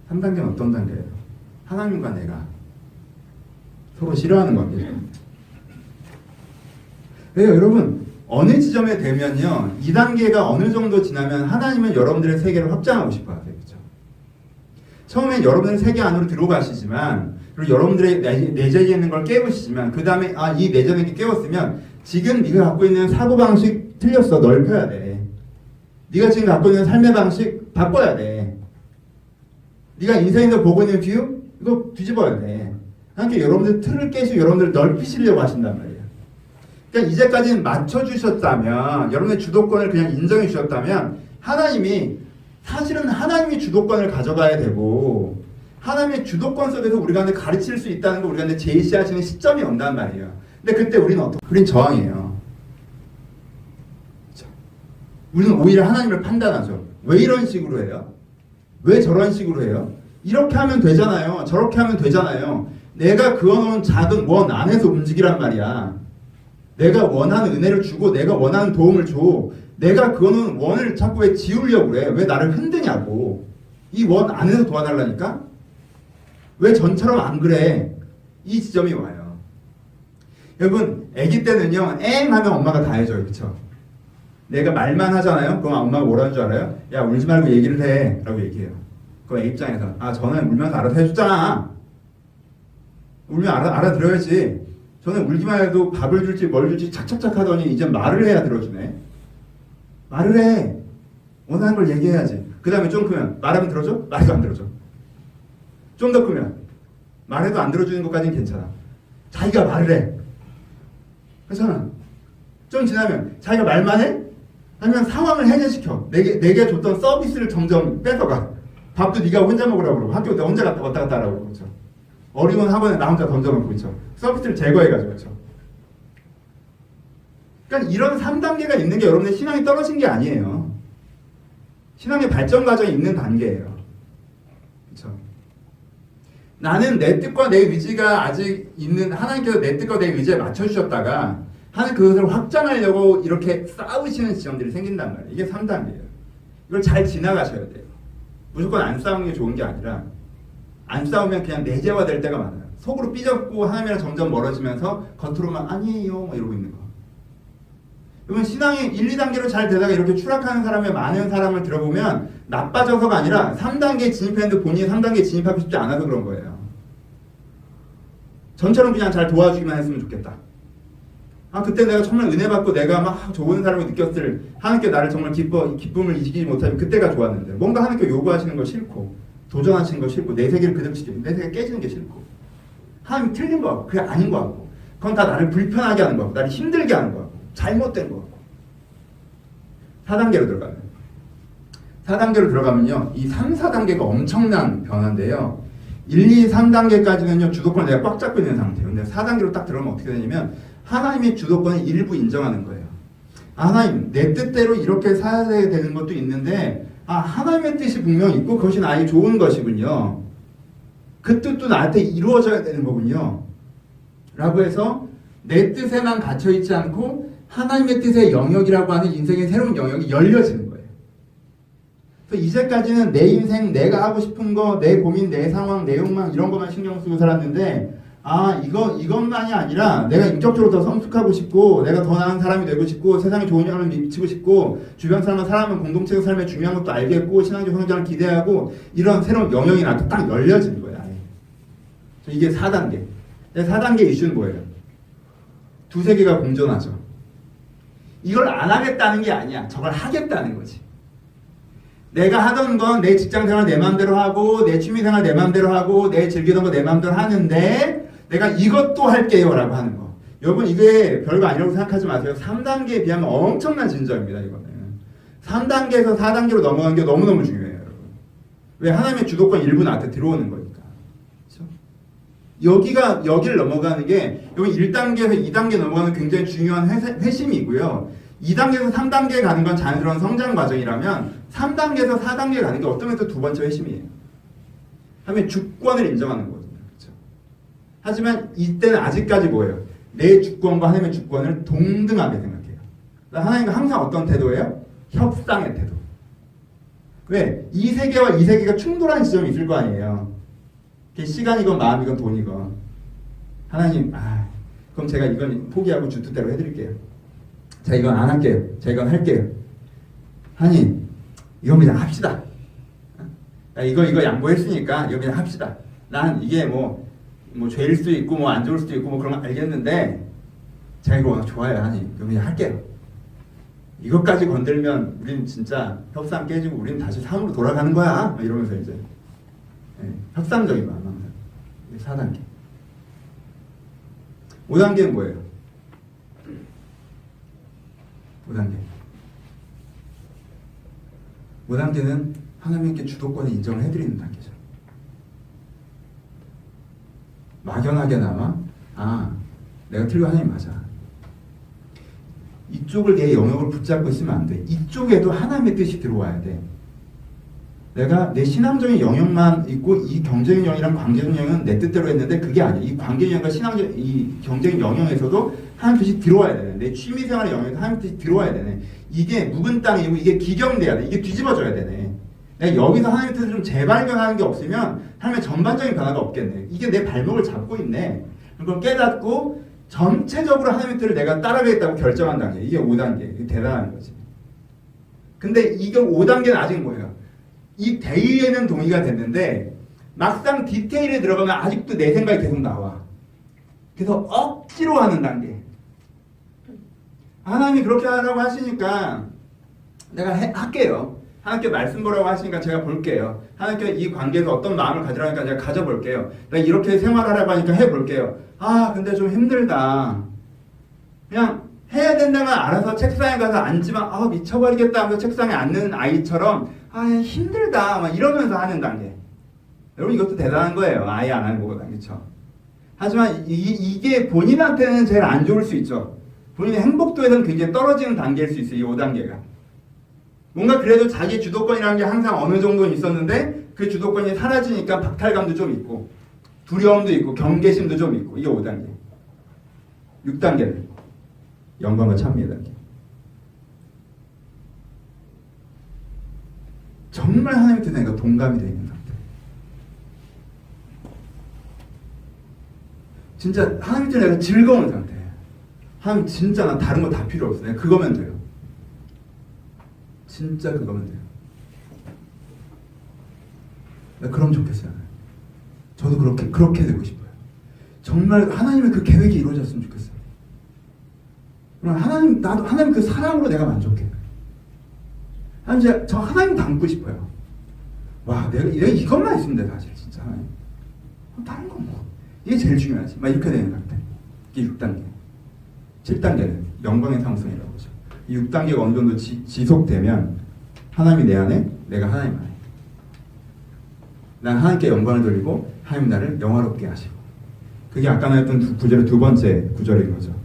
3단계는 어떤 단계예요? 하나님과 내가 서로 싫어하는 관계죠. 네, 여러분 어느 지점에 되면요 2단계가 어느 정도 지나면 하나님은 여러분들의 세계를 확장하고 싶어 하세요. 그렇죠? 처음엔 여러분의 세계 안으로 들어가시지만 그리고 여러분들의 내재에 있는 걸 깨우시지만 그 다음에 이 내전에 깨웠으면 지금 네가 갖고 있는 사고방식 틀렸어. 넓혀야 돼. 네가 지금 갖고 있는 삶의 방식 바꿔야 돼. 네가 인생에서 보고 있는 뷰 이거 뒤집어야 돼. 함께 여러분들 틀을 깨시고 여러분들 넓히시려고 하신단 말이에요. 그러니까 이제까지는 맞춰주셨다면 여러분의 주도권을 그냥 인정해 주셨다면 하나님이 사실은 하나님이 주도권을 가져가야 되고 하나님의 주도권 속에서 우리가 가르칠 수 있다는 걸 우리가 제시하시는 시점이 온단 말이에요. 근데 그때 우리는 우린 저항이에요. 그렇죠? 우리는 오히려 하나님을 판단하죠. 왜 이런 식으로 해요? 왜 저런 식으로 해요? 이렇게 하면 되잖아요. 저렇게 하면 되잖아요. 내가 그어놓은 작은 원 안에서 움직이란 말이야. 내가 원하는 은혜를 주고 내가 원하는 도움을 줘. 내가 그거는 원을 자꾸 왜 지우려고 그래? 왜 나를 흔드냐고. 이 원 안에서 도와달라니까? 왜 전처럼 안 그래? 이 지점이 와요. 여러분 아기 때는요 엥 하면 엄마가 다 해줘요. 그쵸? 내가 말만 하잖아요. 그럼 엄마가 뭐라는 줄 알아요? 야 울지 말고 얘기를 해 라고 얘기해요. 그럼 애 입장에서 저는 울면서 알아서 해줬잖아. 울면 알아들어야지. 저는 울기만 해도 밥을 줄지 뭘 줄지 착착착 하더니 이제 말을 해야 들어주네. 말을 해. 원하는 걸 얘기해야지. 그 다음에 좀 크면 말하면 들어줘? 말해도 안 들어줘. 좀 더 크면 말해도 안 들어주는 것까지는 괜찮아. 자기가 말을 해. 그렇잖아. 좀 지나면 자기가 말만 해? 아니면 상황을 해결시켜. 내게 줬던 서비스를 점점 뺏어가. 밥도 네가 혼자 먹으라고 그러고 학교 내 혼자 왔다 갔다 하라고 그러고 그렇죠? 어려운 학원에 나 혼자 던져놓고 그렇죠? 서비스를 제거해가지고 그렇죠? 그러니까 이런 3단계가 있는 게 여러분의 신앙이 떨어진 게 아니에요. 신앙의 발전 과정이 있는 단계예요. 그렇죠? 나는 내 뜻과 내 의지가 아직 있는 하나님께서 내 뜻과 내 의지에 맞춰주셨다가 하나님 그것을 확장하려고 이렇게 싸우시는 지점들이 생긴단 말이에요. 이게 3단계예요. 이걸 잘 지나가셔야 돼요. 무조건 안 싸우는 게 좋은 게 아니라 안 싸우면 그냥 내재화될 때가 많아요. 속으로 삐졌고 하나님이랑 점점 멀어지면서 겉으로만 아니에요 이러고 있는 거. 그러면 신앙이 1, 2단계로 잘 되다가 이렇게 추락하는 사람의 많은 사람을 들어보면 나빠져서가 아니라 3단계에 진입했는데 본인이 3단계에 진입하고 싶지 않아서 그런 거예요. 전처럼 그냥 잘 도와주기만 했으면 좋겠다. 그때 내가 정말 은혜 받고 내가 막 좋은 사람을 느꼈을 하나님께 나를 정말 기쁨을 이기지 못하면 그때가 좋았는데 뭔가 하나님께 요구하시는 거 싫고 도전하시는 거 싫고 내 세계를 그대로 지키고 내 세계 깨지는 게 싫고 하나님이 틀린 거 같고 그게 아닌 거 같고 그건 다 나를 불편하게 하는 거 같고 나를 힘들게 하는 거 같고 잘못된 거 같고 4단계로 들어가면요 이 3, 4단계가 엄청난 변화인데요 1, 2, 3단계까지는요 주도권을 내가 꽉 잡고 있는 상태예요. 근데 4단계로 딱 들어가면 어떻게 되냐면 하나님의 주도권을 일부 인정하는 거예요. 하나님 내 뜻대로 이렇게 살아야 되는 것도 있는데 하나님의 뜻이 분명히 있고 그것이 나에게 좋은 것이군요. 그 뜻도 나한테 이루어져야 되는 거군요. 라고 해서 내 뜻에만 갇혀있지 않고 하나님의 뜻의 영역이라고 하는 인생의 새로운 영역이 열려지는 거예요. 그래서 이제까지는 내 인생, 내가 하고 싶은 거, 내 고민, 내 상황, 내 욕망 이런 것만 신경 쓰고 살았는데 이것만이 아니라 내가 인격적으로 더 성숙하고 싶고 내가 더 나은 사람이 되고 싶고 세상에 좋은 영향을 미치고 싶고 주변 사람과 살아가면 공동체의 삶에 중요한 것도 알겠고 신앙적 성장을 기대하고 이런 새로운 영역이 나한테 딱 열려지는 거야. 이게 4단계. 4단계 이슈는 뭐예요? 두세 개가 공존하죠. 이걸 안 하겠다는 게 아니야. 저걸 하겠다는 거지. 내가 하던 건 내 직장생활 내 맘대로 하고 내 취미생활 내 맘대로 하고 내 즐기던 거 내 맘대로 하는데 내가 이것도 할게요 라고 하는 거. 여러분 이게 별거 아니라고 생각하지 마세요. 3단계에 비하면 엄청난 진전입니다. 이거는 3단계에서 4단계로 넘어가는 게 너무너무 중요해요. 여러분. 왜? 하나님의 주도권 일부 나한테 들어오는 거니까. 그렇죠? 여기를 넘어가는 게 여기 1단계에서 2단계 넘어가는 굉장히 중요한 회심이고요. 2단계에서 3단계에 가는 건 자연스러운 성장 과정이라면 3단계에서 4단계에 가는 게 어떤 면에서 두 번째 회심이에요. 하나님의 주권을 인정하는 거거든요. 그렇죠? 하지만 이때는 아직까지 뭐예요? 내 주권과 하나님의 주권을 동등하게 생각해요. 하나님과 항상 어떤 태도예요? 협상의 태도. 왜? 이 세계와 이 세계가 충돌하는 지점이 있을 거 아니에요. 시간이건 마음이건 돈이건. 하나님, 그럼 제가 이건 포기하고 주 뜻대로 해드릴게요. 제가 이건 안 할게요. 제가 이건 할게요. 하나님, 이건 그냥 합시다. 이거 양보했으니까 이거 그냥 합시다. 난 이게 뭐 죄일 수도 있고 뭐 안 좋을 수도 있고 뭐 그런 거 알겠는데 제가 이거 워낙 좋아해요. 하나님, 이거 그냥 할게요. 이것까지 건들면 우린 진짜 협상 깨지고 우린 다시 삶으로 돌아가는 거야. 이러면서 이제 협상적인 마음 항상. 4단계. 5단계는 뭐예요? 5단계는 하나님께 주도권을 인정을 해드리는 단계죠. 막연하게나마 내가 틀려 하나님 맞아. 이쪽을 내 영역을 붙잡고 있으면 안 돼. 이쪽에도 하나님의 뜻이 들어와야 돼. 내가 내 신앙적인 영역만 있고 이 경제적인 영역이랑 관계적 영역은 내 뜻대로 했는데 그게 아니야. 이 관계적 영역과 신앙적 이 경제적인 영역에서도 하나님 뜻이 들어와야 되네. 내 취미생활의 영역에도 하나님 뜻이 들어와야 되네. 이게 묵은 땅이고 이게 기경돼야 돼. 이게 뒤집어져야 되네. 내가 여기서 하나님의 뜻을 좀 재발견하는 게 없으면 하나님의 전반적인 변화가 없겠네. 이게 내 발목을 잡고 있네. 그걸 깨닫고 전체적으로 하나님의 뜻을 내가 따라가겠다고 결정한 단계. 이게 5단계. 이게 대단한 거지. 근데 이게 5단계는 아직 뭐예요? 이 대의에는 동의가 됐는데 막상 디테일에 들어가면 아직도 내 생각이 계속 나와. 그래서 억지로 하는 단계. 하나님이 그렇게 하라고 하시니까 내가 할게요. 하나님께 말씀 보라고 하시니까 제가 볼게요. 하나님께 이 관계에서 어떤 마음을 가지라니까 제가 가져볼게요. 내가 이렇게 생활하라고 하니까 해볼게요. 근데 좀 힘들다. 그냥 해야 된다면 알아서 책상에 가서 앉지만 미쳐버리겠다 하면서 책상에 앉는 아이처럼 힘들다 막 이러면서 하는 단계. 여러분 이것도 대단한 거예요. 아예 안 하는 거거든. 그렇죠? 하지만 이게 본인한테는 제일 안 좋을 수 있죠. 본인의 행복도에서는 굉장히 떨어지는 단계일 수 있어요. 이 5단계가. 뭔가 그래도 자기 주도권이라는 게 항상 어느 정도는 있었는데 그 주도권이 사라지니까 박탈감도 좀 있고 두려움도 있고 경계심도 좀 있고. 이게 5단계. 6단계는 영광과 찬미의 단계. 정말 하나님 뜻에 내가 동감이 되어 있는 상태. 진짜 하나님 뜻에 내가 즐거운 상태. 하나님 진짜 난 다른 거 다 필요 없어. 내가 그거면 돼요. 진짜 그거면 돼요. 그럼 좋겠어요. 저도 그렇게 되고 싶어요. 정말 하나님의 그 계획이 이루어졌으면 좋겠어요. 그럼 하나님 그 사랑으로 내가 만족해. 저 하나님 닮고 싶어요. 내가 이것만 있으면 돼 사실 진짜. 다른 건 뭐. 이게 제일 중요하지. 이렇게 되는 상태. 이게 6단계. 7단계는 영광의 상승이라고 하죠. 이 6단계가 어느 정도 지속되면 하나님이 내 안에, 내가 하나님 안에. 난 하나님께 영광을 돌리고 하나님 나를 영화롭게 하시고. 그게 아까 나왔던 구절의 두 번째 구절인 거죠.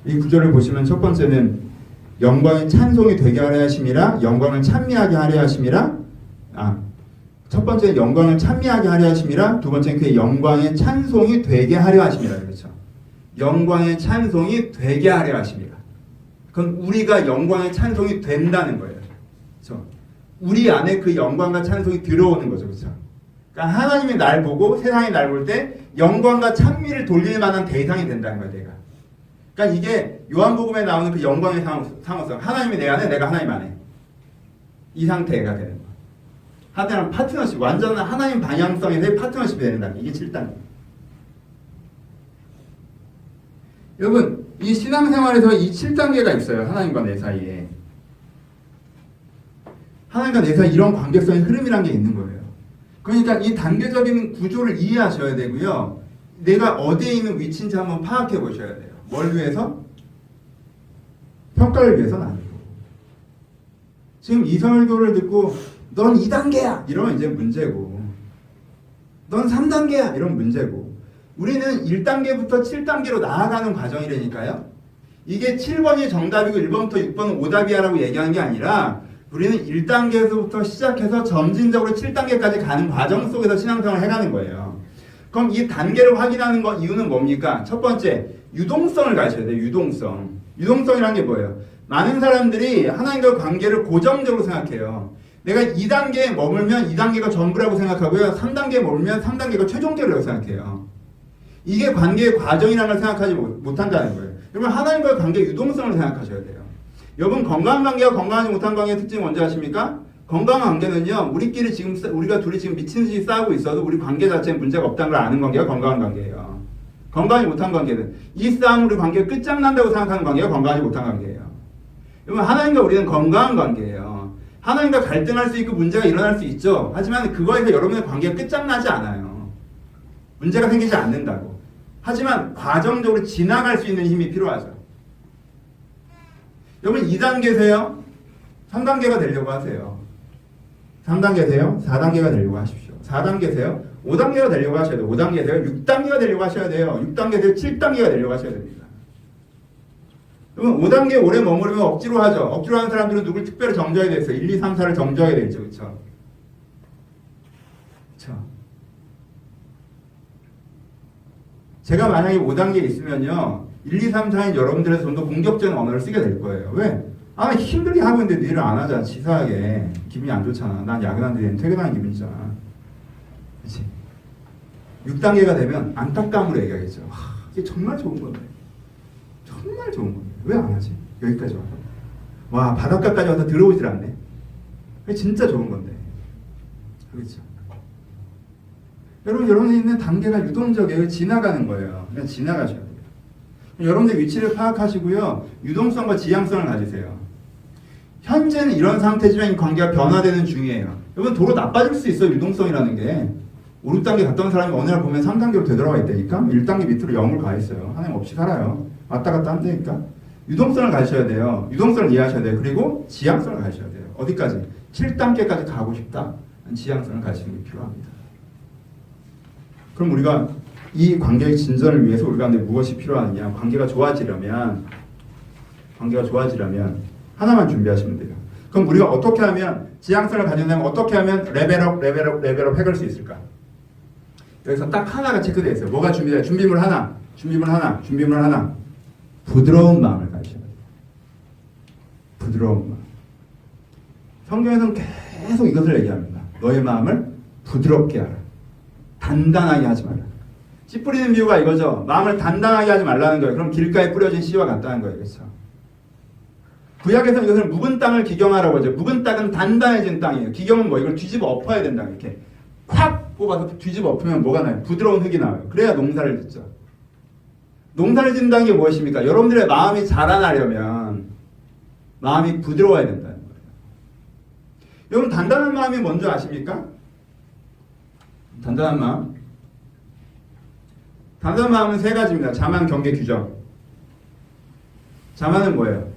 이 구절을 보시면 첫 번째는 영광의 찬송이 되게 하려 하심이라, 영광을 찬미하게 하려 하심이라. 첫 번째 영광을 찬미하게 하려 하심이라, 두 번째는 그 영광의 찬송이 되게 하려 하심이라. 그렇죠? 영광의 찬송이 되게 하려 하심이라. 그건 우리가 영광의 찬송이 된다는 거예요. 그렇죠? 우리 안에 그 영광과 찬송이 들어오는 거죠. 그렇죠? 그러니까 하나님이 날 보고 세상이 날 볼 때 영광과 찬미를 돌릴 만한 대상이 된다는 거야, 내가. 그러니까 이게 요한복음에 나오는 그 영광의 상호성. 하나님이 내 안에, 내가 하나님 안에. 이 상태가 되는 거야. 하나님은 파트너십, 완전한 하나님 방향성에서의 파트너십이 된다. 이게 7단계. 여러분, 이 신앙생활에서 이 7단계가 있어요. 하나님과 내 사이에. 하나님과 내 사이에 이런 관계성의 흐름이란 게 있는 거예요. 그러니까 이 단계적인 구조를 이해하셔야 되고요. 내가 어디에 있는 위치인지 한번 파악해 보셔야 돼요. 뭘 위해서? 평가를 위해서는 아니고. 지금 이 설교를 듣고 넌 2단계야! 이러면 이제 문제고, 넌 3단계야! 이러면 문제고, 우리는 1단계부터 7단계로 나아가는 과정이라니까요. 이게 7번이 정답이고 1번부터 6번은 오답이야 라고 얘기하는 게 아니라 우리는 1단계에서부터 시작해서 점진적으로 7단계까지 가는 과정 속에서 신앙생활을 해가는 거예요. 그럼 이 단계를 확인하는 이유는 뭡니까? 첫 번째, 유동성을 가셔야 돼요. 유동성. 유동성이라는 게 뭐예요? 많은 사람들이 하나님과 관계를 고정적으로 생각해요. 내가 2단계에 머물면 2단계가 전부라고 생각하고요. 3단계에 머물면 3단계가 최종적이라고 생각해요. 이게 관계의 과정이라는 걸 생각하지 못한다는 거예요. 여러분, 하나님과의 관계의 유동성을 생각하셔야 돼요. 여러분, 건강한 관계와 건강하지 못한 관계의 특징이 뭔지 아십니까? 건강한 관계는요, 우리가 둘이 지금 미친 듯이 싸우고 있어도 우리 관계 자체에 문제가 없다는 걸 아는 관계가 건강한 관계예요. 건강하지 못한 관계는 이 싸움 우리 관계가 끝장난다고 생각하는 관계가 건강하지 못한 관계예요. 여러분, 하나님과 우리는 건강한 관계예요. 하나님과 갈등할 수 있고 문제가 일어날 수 있죠. 하지만 그거에서 여러분의 관계가 끝장나지 않아요. 문제가 생기지 않는다고. 하지만 과정적으로 지나갈 수 있는 힘이 필요하죠. 여러분, 2단계세요? 3단계가 되려고 하세요. 3단계세요? 4단계가 되려고 하십시오. 4단계세요? 5단계가 되려고 하셔야 돼요. 5단계세요? 6단계가 되려고 하셔야 돼요. 6단계세요? 7단계가 되려고 하셔야 됩니다. 그러면 5단계에 오래 머무르면 억지로 하죠. 억지로 하는 사람들은 누굴 특별히 정죄해야 되겠어요. 1, 2, 3, 4를 정죄해야 되겠죠. 그렇죠? 그렇죠? 제가 만약에 5단계에 있으면요, 1, 2, 3, 4인 여러분들에서 좀 더 공격적인 언어를 쓰게 될 거예요. 왜? 힘들게 하고 있는데 일을 안 하잖아. 치사하게. 기분이 안 좋잖아. 난 야근하는데 퇴근하는 기분이잖아. 그렇지? 6단계가 되면 안타까움으로 얘기하겠죠. 이게 정말 좋은 건데. 정말 좋은 건데. 왜 안 하지? 여기까지 와서. 와, 바닷가까지 와서 들어오질 않네. 이게 진짜 좋은 건데. 그렇죠? 여러분이 있는 단계가 유동적이에요. 지나가는 거예요. 그냥 지나가셔야 돼요. 여러분들 위치를 파악하시고요. 유동성과 지향성을 가지세요. 현재는 이런 상태지만 이 관계가 변화되는 중이에요. 여러분, 도로 나빠질 수 있어요. 유동성이라는 게. 5, 6단계 갔던 사람이 어느 날 보면 3단계로 되돌아와 있다니까. 1단계 밑으로 0을 가 있어요. 하나님 없이 살아요. 왔다 갔다 한다니까. 유동성을 가셔야 돼요. 유동성을 이해하셔야 돼요. 그리고 지향성을 가셔야 돼요. 어디까지? 7단계까지 가고 싶다. 지향성을 가지는 게 필요합니다. 그럼 우리가 이 관계의 진전을 위해서 우리가 무엇이 필요하느냐? 관계가 좋아지려면 하나만 준비하시면 돼요. 그럼 우리가 어떻게 하면 지향성을 가지려면 어떻게 하면 레벨업 해갈 수 있을까? 여기서 딱 하나가 체크되어 있어요. 뭐가 준비돼요? 준비물 하나. 부드러운 마음을 가지셔야 돼요. 부드러운 마음. 성경에서는 계속 이것을 얘기합니다. 너의 마음을 부드럽게 하라. 단단하게 하지 말라. 씨 뿌리는 비유가 이거죠. 마음을 단단하게 하지 말라는 거예요. 그럼 길가에 뿌려진 씨와 같다는 거예요. 그렇죠? 구약에서는 이것을 묵은 땅을 기경하라고 하죠. 묵은 땅은 단단해진 땅이에요. 기경은 뭐 이걸 뒤집어 엎어야 된다. 이렇게 콱 뽑아서 뒤집어 엎으면 뭐가 나요? 부드러운 흙이 나와요. 그래야 농사를 짓죠. 농사를 짓는다는 게 무엇입니까? 여러분들의 마음이 자라나려면 마음이 부드러워야 된다는 거예요. 여러분, 단단한 마음이 뭔지 아십니까? 단단한 마음은 세 가지입니다. 자만, 경계, 규정. 자만은 뭐예요?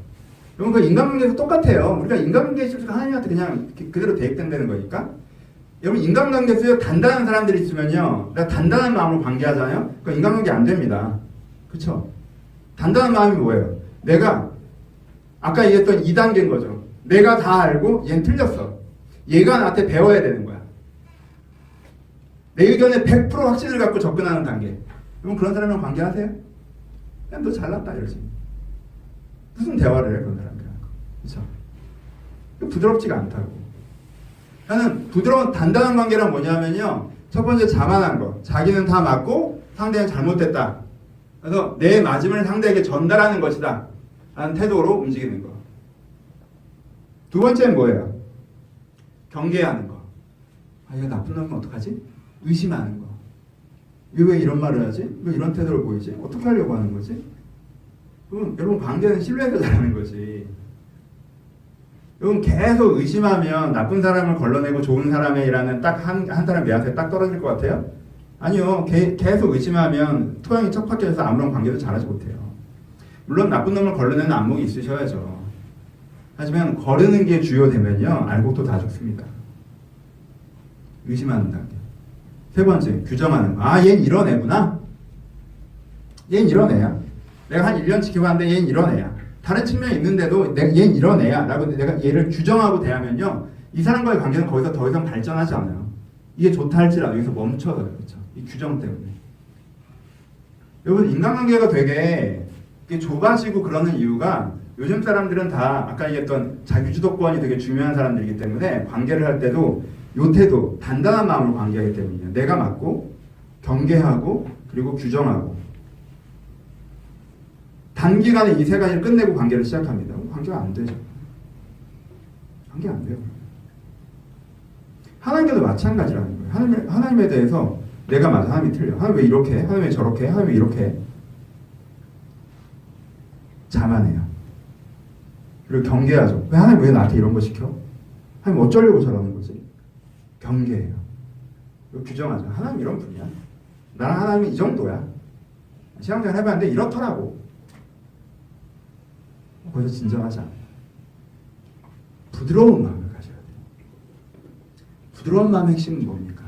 여러분, 그 인간관계에서 똑같아요. 우리가 인간관계에 있어서 하나님한테 그냥 그대로 대입된다는 거니까. 여러분, 인간관계에서 단단한 사람들이 있으면요, 내가 단단한 마음으로 관계하잖아요. 그 인간관계 안 됩니다. 그렇죠? 단단한 마음이 뭐예요? 내가 아까 얘기했던 2단계인 거죠. 내가 다 알고 얘는 틀렸어. 얘가 나한테 배워야 되는 거야. 내 의견에 100% 확신을 갖고 접근하는 단계. 여러분, 그런 사람이랑 관계하세요? 그냥 너 잘났다 이러지. 무슨 대화를 해, 그런 사람들하고. 그렇죠? 부드럽지가 않다고. 나는 부드러운 단단한 관계란 뭐냐면요. 첫 번째 자만한 거. 자기는 다 맞고 상대는 잘못됐다. 그래서 내 맞음을 상대에게 전달하는 것이다. 라는 태도로 움직이는 거. 두 번째는 뭐예요? 경계하는 거. 아, 얘가 나쁜 놈이면 어떡하지? 의심하는 거. 왜 이런 말을 하지? 왜 이런 태도를 보이지? 어떻게 하려고 하는 거지? 그럼 여러분 관계는 신뢰해서 잘하는 거지. 여러분 계속 의심하면 나쁜 사람을 걸러내고 좋은 사람이라는 딱 한 사람 내한테 딱 떨어질 것 같아요? 아니요. 계속 의심하면 토양이 척박해져서 아무런 관계도 잘하지 못해요. 물론 나쁜 놈을 걸러내는 안목이 있으셔야죠. 하지만 거르는 게 주요되면요. 알고 또 다 죽습니다. 의심하는 단계. 세 번째, 규정하는 거. 아, 얘는 이런 애구나? 얘는 이런 애야. 내가 한 1년 지켜봤는데 얘는 이런 애야. 다른 측면이 있는데도 얘는 이런 애야 라고 내가 얘를 규정하고 대하면요. 이 사람과의 관계는 거기서 더 이상 발전하지 않아요. 이게 좋다 할지라도 여기서 멈춰서 그렇죠. 이 규정 때문에. 여러분 인간관계가 되게 좁아지고 그러는 이유가 요즘 사람들은 다 아까 얘기했던 자기주도권이 되게 중요한 사람들이기 때문에 관계를 할 때도 요 태도, 단단한 마음으로 관계하기 때문이에요. 내가 맞고 경계하고 그리고 규정하고 단기간에 이 세 가지를 끝내고 관계를 시작합니다. 관계가 안 되죠. 관계 안 돼요. 하나님께도 마찬가지라는 거예요. 하나님에 대해서 내가 맞아, 하나님이 틀려. 하나님 왜 이렇게 해? 하나님 왜 저렇게 해? 하나님 왜 이렇게 해? 자만해요. 그리고 경계하죠. 하나님 왜 나한테 이런 거 시켜? 하나님 어쩌려고 저러는 거지? 경계해요. 그리고 규정하죠. 하나님 이런 분이야. 나랑 하나님은 이 정도야. 신앙생활 해봤는데 이렇더라고. 거기서 진정하지 않아요. 부드러운 마음을 가져야 돼요. 부드러운 마음의 핵심은 뭡니까?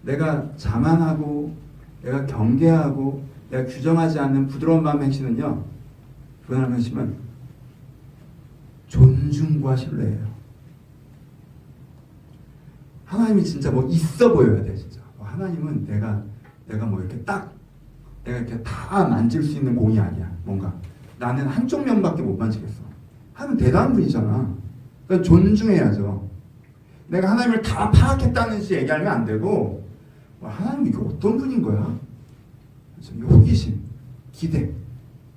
내가 자만하고 내가 경계하고 내가 규정하지 않는 부드러운 마음의 핵심은요. 부드러운 핵심은 존중과 신뢰예요. 하나님이 진짜 뭐 있어 보여야 돼 진짜. 하나님은 내가 뭐 이렇게 내가 이렇게 다 만질 수 있는 공이 아니야. 뭔가 나는 한쪽 면밖에 못 만지겠어. 하나님 대단한 분이잖아. 그러니까 존중해야죠. 내가 하나님을 다 파악했다는 식 얘기하면 안 되고 하나님 이게 어떤 분인 거야? 이 호기심, 기대,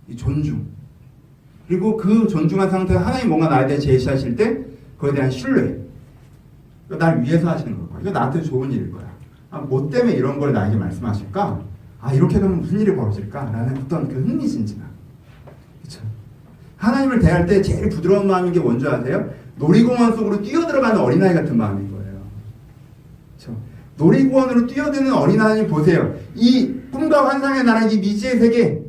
이 존중. 그리고 그 존중한 상태에서 하나님 뭔가 나에 대해 제시하실 때 그거에 대한 신뢰. 날 위해서 하시는 걸 거야. 이거 나한테 좋은 일일 거야. 뭐 때문에 이런 걸 나에게 말씀하실까? 이렇게 되면 무슨 일이 벌어질까? 라는 어떤 그 흥미진진함. 그렇죠? 하나님을 대할 때 제일 부드러운 마음인 게 뭔지 아세요? 놀이공원 속으로 뛰어들어가는 어린아이 같은 마음인 거예요. 그렇죠? 놀이공원으로 뛰어드는 어린아이 보세요. 이 꿈과 환상의 나라, 이 미지의 세계,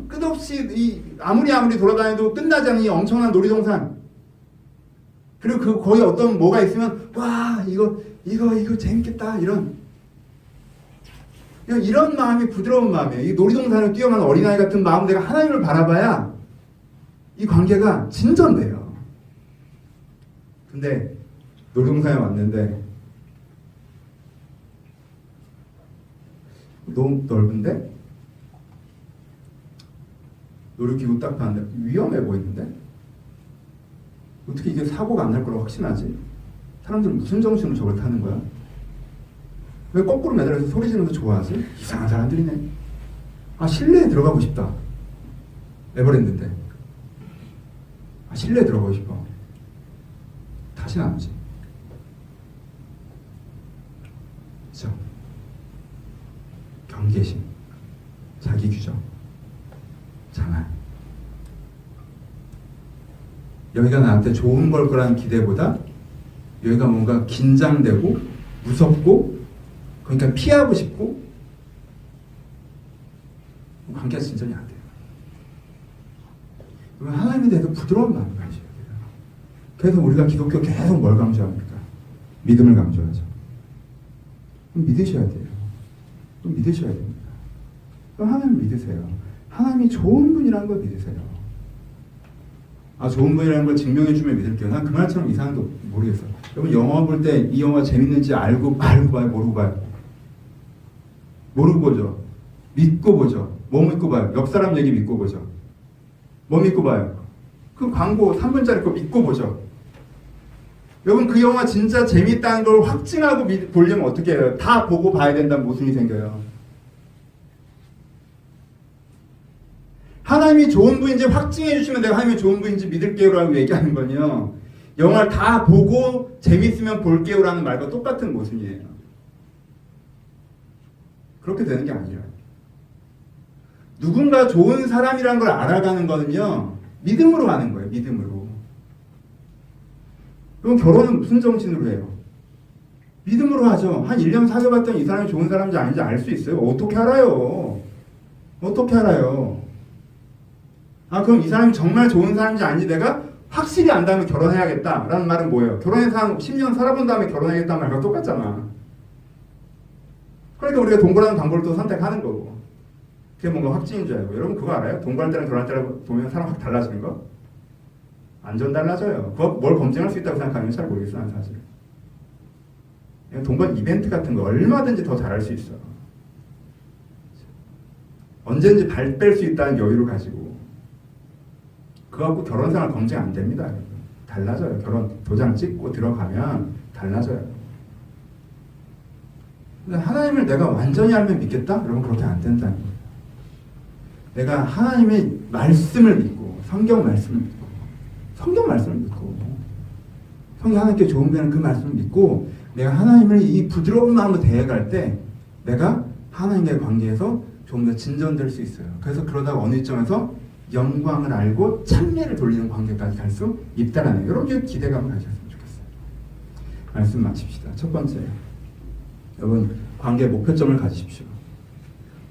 끝없이 아무리 돌아다녀도 끝나지 않는 이 엄청난 놀이동산. 그리고 그 거기 어떤 뭐가 있으면 와 이거 재밌겠다 이런 마음이 부드러운 마음이에요. 이 놀이동산을 뛰어가는 어린아이 같은 마음 내가 하나님을 바라봐야 이 관계가 진전돼요. 근데 놀이동산에 왔는데 너무 넓은데 놀이기구 딱 봤는데 위험해 보이는데 어떻게 이게 사고가 안 날 거라고 확신하지? 사람들은 무슨 정신으로 저걸 타는 거야? 왜 거꾸로 매달려서 소리 지르면서 좋아하지? 이상한 사람들이네. 실내에 들어가고 싶다. 에버랜드인데. 실내에 들어가고 싶어. 다시는 안 오지. 그렇죠? 경계심, 자기 규정, 자만. 여기가 나한테 좋은 걸 거라는 기대보다 여기가 뭔가 긴장되고 무섭고 그러니까 피하고 싶고 관계가 진전이 안 돼요. 그러면 하나님에 대해서 부드러운 마음을 가져야 돼요. 그래서 우리가 기독교 계속 뭘 강조합니까? 믿음을 강조하죠. 그럼 믿으셔야 돼요. 또 믿으셔야 됩니다. 그럼 하나님을 믿으세요. 하나님이 좋은 분이라는 걸 믿으세요. 좋은 분이라는 걸 증명해주면 믿을게요. 난 그 말처럼 이상한 거 모르겠어. 여러분 영화 볼 때 이 영화 재밌는지 알고 봐요? 모르고 봐요? 모르고 보죠. 믿고 보죠. 뭐 믿고 봐요? 옆 사람 얘기 믿고 보죠. 뭐 믿고 봐요? 그 광고 3분짜리 거 믿고 보죠. 여러분 그 영화 진짜 재밌다는 걸 확증하고 보려면 어떻게 해요? 다 보고 봐야 된다는 모순이 생겨요. 하나님이 좋은 분인지 확증해 주시면 내가 하나님이 좋은 분인지 믿을게요라고 얘기하는 건요. 영화를 다 보고 재밌으면 볼게요라는 말과 똑같은 모순이에요. 그렇게 되는 게 아니에요. 누군가 좋은 사람이라는 걸 알아가는 거는요. 믿음으로 가는 거예요. 믿음으로. 그럼 결혼은 무슨 정신으로 해요? 믿음으로 하죠. 한 1년 사귀어봤더니 이 사람이 좋은 사람인지 아닌지 알 수 있어요? 어떻게 알아요? 어떻게 알아요? 아 그럼 이 사람이 정말 좋은 사람인지 아닌지 내가 확실히 안다면 결혼해야겠다라는 말은 뭐예요? 결혼해서 한 10년 살아본 다음에 결혼해야겠다는 말과 똑같잖아. 그러니까 우리가 동거라는 방법을 또 선택하는 거고 그게 뭔가 확증인 줄 알고. 여러분 그거 알아요? 동거할 때랑 결혼할 때랑 보면 사람 확 달라지는 거? 완전 달라져요. 그거 뭘 검증할 수 있다고 생각하면 잘 모르겠어요. 사실. 동거 이벤트 같은 거 얼마든지 더 잘할 수 있어. 언제든지 발 뺄 수 있다는 여유를 가지고 그거 갖고 결혼 생활 검증 안 됩니다. 달라져요. 결혼 도장 찍고 들어가면 달라져요. 근데 하나님을 내가 완전히 알면 믿겠다? 여러분 그렇게 안 된다는 거예요. 내가 하나님의 말씀을 믿고 성경 말씀을 믿고 성경 말씀을 믿고 성경 하나님께 좋은 배는 그 말씀을 믿고 내가 하나님을 이 부드러운 마음으로 대해갈 때 내가 하나님과의 관계에서 좀 더 진전될 수 있어요. 그래서 그러다가 어느 시점에서 영광을 알고 찬미를 돌리는 관계까지 갈 수 있다라는 여러분 기대감을 가졌으면 좋겠어요. 말씀 마칩시다. 첫 번째, 여러분 관계 목표점을 가지십시오.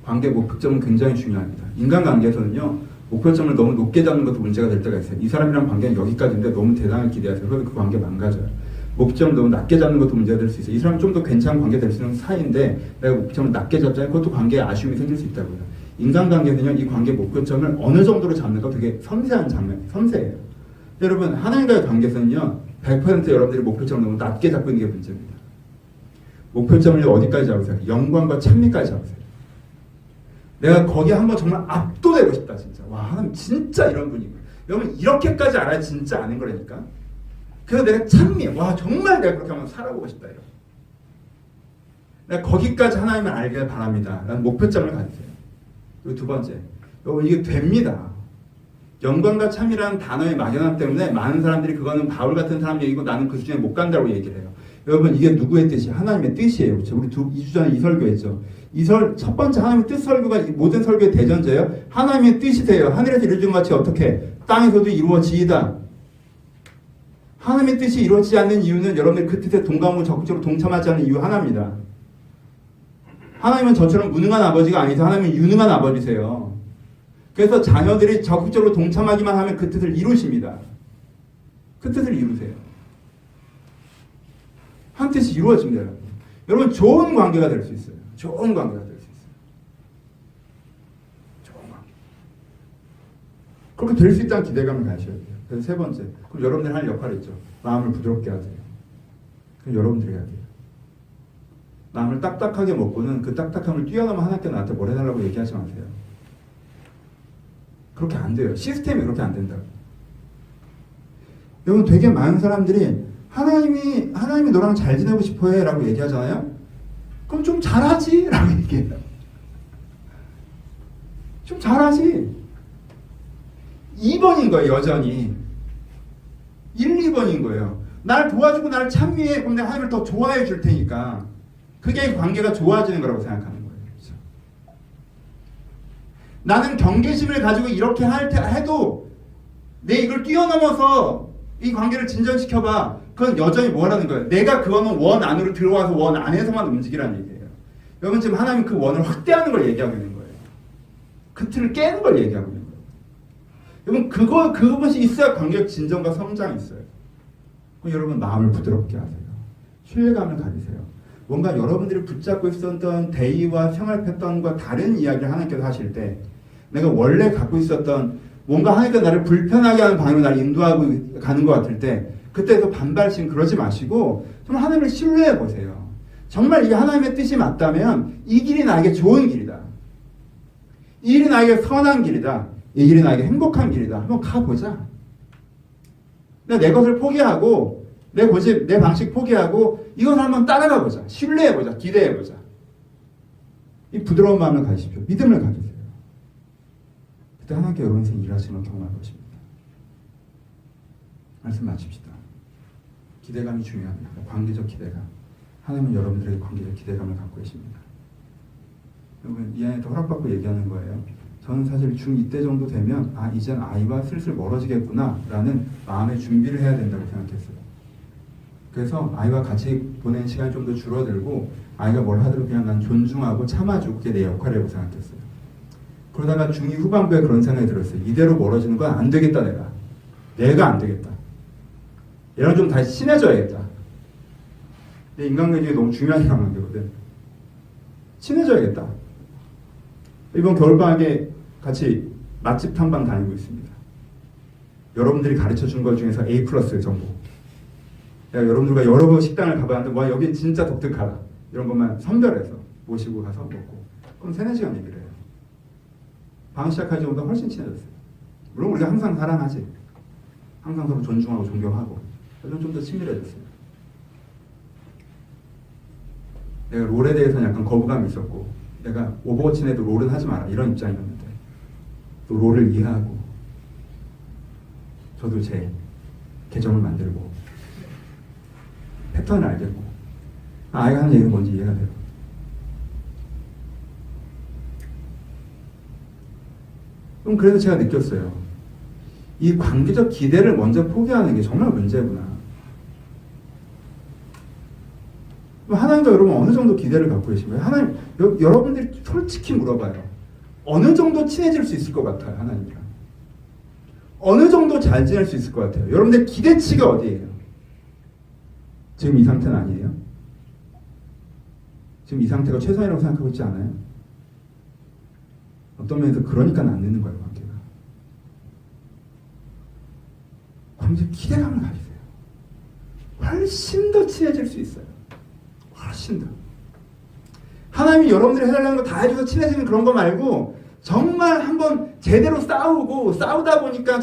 관계 목표점은 굉장히 중요합니다. 인간관계에서는요 목표점을 너무 높게 잡는 것도 문제가 될 때가 있어요. 이 사람이랑 관계는 여기까지인데 너무 대단하게 기대하세요. 그래서 그 관계 망가져요. 목표점을 너무 낮게 잡는 것도 문제가 될 수 있어요. 이 사람은 좀 더 괜찮은 관계 될 수 있는 사이인데 내가 목표점을 낮게 잡자면 그것도 관계에 아쉬움이 생길 수 있다고요. 인간관계는요 이 관계 목표점을 어느 정도로 잡는가 되게 섬세한 장면, 섬세해요. 여러분 하나님과의 관계에서는요 100% 여러분들이 목표점을 너무 낮게 잡고 있는 게 문제입니다. 목표점을 어디까지 잡으세요? 영광과 찬미까지 잡으세요. 내가 거기에 한번 정말 압도되고 싶다 진짜. 와 하나님 진짜 이런 분이고 여러분 이렇게까지 알아야 진짜 아는 거라니까. 그래서 내가 찬미, 와 정말 내가 그렇게 한번 살아보고 싶다 이런. 내가 거기까지 하나님을 알길 바랍니다 라는 목표점을 가지세요. 그리고 두 번째, 여러분 이게 됩니다. 영광과 참이라는 단어의 막연함 때문에 많은 사람들이 그거는 바울 같은 사람 얘기고 나는 그 수준에 못 간다고 얘기를 해요. 여러분 이게 누구의 뜻이? 하나님의 뜻이에요. 그렇죠? 우리 2주 전에 이 설교했죠. 첫 번째 하나님의 뜻 설교가 모든 설교의 대전제예요. 하나님의 뜻이세요. 하늘에서 이루어진 것 같이 어떻게 땅에서도 이루어지이다. 하나님의 뜻이 이루어지지 않는 이유는 여러분들 그 뜻에 동감으로 적극적으로 동참하지 않는 이유 하나입니다. 하나님은 저처럼 무능한 아버지가 아니세요. 하나님은 유능한 아버지세요. 그래서 자녀들이 적극적으로 동참하기만 하면 그 뜻을 이루십니다. 그 뜻을 이루세요. 한 뜻이 이루어집니다. 여러분 좋은 관계가 될 수 있어요. 좋은 관계가 될 수 있어요. 좋은 관계. 그렇게 될 수 있다는 기대감을 가셔야 돼요. 그래서 세 번째, 그럼 여러분들이 할 역할이 있죠. 마음을 부드럽게 하세요. 그럼 여러분들이 해야 돼요. 마음을 딱딱하게 먹고는 그 딱딱함을 뛰어넘어 하나님께 나한테 뭘 해달라고 얘기하지 마세요. 그렇게 안 돼요. 시스템이 그렇게 안 된다고. 여러분 되게 많은 사람들이 하나님이 너랑 잘 지내고 싶어해 라고 얘기하잖아요. 그럼 좀 잘하지 라고 얘기해요. 좀 잘하지. 2번인 거예요. 여전히 1, 2번인 거예요. 날 도와주고 날 참여해. 그럼 내가 하나님을 더 좋아해 줄 테니까 그게 관계가 좋아지는 거라고 생각하는 거예요. 그렇죠? 나는 경계심을 가지고 이렇게 해도 내 이걸 뛰어넘어서 이 관계를 진전시켜봐. 그건 여전히 뭐라는 거예요? 내가 그거는 원 안으로 들어와서 원 안에서만 움직이라는 얘기예요. 여러분 지금 하나님 그 원을 확대하는 걸 얘기하고 있는 거예요. 그 틀을 깨는 걸 얘기하고 있는 거예요. 여러분 그것이 있어야 관계적 진전과 성장이 있어요. 그럼 여러분 마음을 부드럽게 하세요. 신뢰감을 가지세요. 뭔가 여러분들이 붙잡고 있었던 대의와 생활 패턴과 다른 이야기를 하나님께서 하실 때 내가 원래 갖고 있었던 뭔가 하나님께서 나를 불편하게 하는 방향으로 나를 인도하고 가는 것 같을 때 그때도 반발심 그러지 마시고 좀 하나님을 신뢰해 보세요. 정말 이게 하나님의 뜻이 맞다면 이 길이 나에게 좋은 길이다. 이 길이 나에게 선한 길이다. 이 길이 나에게 행복한 길이다. 한번 가보자. 내 것을 포기하고 내 고집, 내 방식 포기하고 이건 한번 따라가보자. 신뢰해보자. 기대해보자. 이 부드러운 마음을 가지십시오. 믿음을 가지세요. 그때 하나님께 여러분 인생 일하시는 걸 경험할 것입니다. 말씀 마칩시다. 기대감이 중요합니다. 관계적 기대감. 하나님은 여러분들에게 관계적 기대감을 갖고 계십니다. 여러분 이 안에 더 허락받고 얘기하는 거예요. 저는 사실 중2 때 정도 되면 이젠 아이와 슬슬 멀어지겠구나 라는 마음의 준비를 해야 된다고 생각했어요. 그래서 아이와 같이 보내는 시간이 좀 더 줄어들고 아이가 뭘 하더라도 그냥 난 존중하고 참아주고 그게 내 역할이라고 생각했어요. 그러다가 중2 후반부에 그런 생각이 들었어요. 이대로 멀어지는 건 안 되겠다. 내가 안 되겠다. 얘랑 좀 다시 친해져야겠다. 근데 인간관계가 너무 중요한 관계거든. 친해져야겠다. 이번 겨울방학에 같이 맛집 탐방 다니고 있습니다. 여러분들이 가르쳐준 것 중에서 A+ 정보. 여러분들과 여러 번 식당을 가봤는데 와 여기 진짜 독특하다. 이런 것만 선별해서 모시고 가서 먹고 그럼 3-4시간 얘기를 해요. 방학 시작하기 전보다 훨씬 친해졌어요. 물론 우리가 항상 사랑하지. 항상 서로 존중하고 존경하고 그래서 좀 더 친밀해졌어요. 내가 롤에 대해서는 약간 거부감이 있었고 내가 오버워치 내도 롤은 하지 마라 이런 입장이었는데 또 롤을 이해하고 저도 제 계정을 만들고 패턴을 알겠고 아이가 하는 얘기가 뭔지 이해가 돼요. 그래서 제가 느꼈어요. 이 관계적 기대를 먼저 포기하는 게 정말 문제구나. 하나님도 여러분 어느 정도 기대를 갖고 계신 거예요? 하나님, 여러분들이 솔직히 물어봐요. 어느 정도 친해질 수 있을 것 같아요, 하나님이랑? 어느 정도 잘 지낼 수 있을 것 같아요? 여러분들 기대치가 어디예요? 지금 이 상태는 아니에요? 지금 이 상태가 최선이라고 생각하고 있지 않아요? 어떤 면에서 그러니까 안 되는 거예요, 관계가. 관계 기대감을 가지세요. 훨씬 더 친해질 수 있어요. 훨씬 더. 하나님이 여러분들이 해달라는 거 다 해줘서 친해지는 그런 거 말고 정말 한번 제대로 싸우다 보니까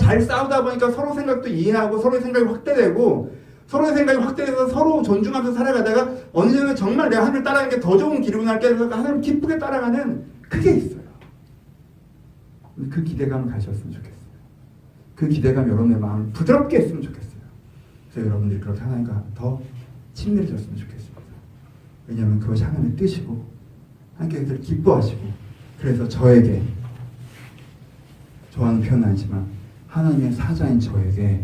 서로 생각도 이해하고 서로의 생각이 확대되고 서로의 생각이 확대돼서 서로 존중하면서 살아가다가 어느 정도 정말 내가 하나님을 따라가는 게 더 좋은 길이구나 할 때 하나님 기쁘게 따라가는 그게 있어요. 그 기대감을 가졌으면 좋겠어요. 그 기대감 여러분의 마음을 부드럽게 했으면 좋겠어요. 그래서 여러분들이 그렇게 하나님과 더 친밀해졌으면 좋겠습니다. 왜냐하면 그것이 하나님의 뜻이고 하나님께서 기뻐하시고 그래서 저에게 저와는 표현 아니지만 하나님의 사자인 저에게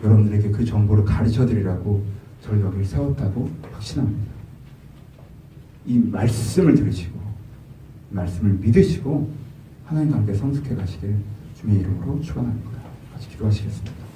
여러분들에게 그 정보를 가르쳐드리라고 저를 여기 세웠다고 확신합니다. 이 말씀을 들으시고 말씀을 믿으시고 하나님 관계 성숙해 가시길 주님의 이름으로 축원합니다. 같이 기도하시겠습니다.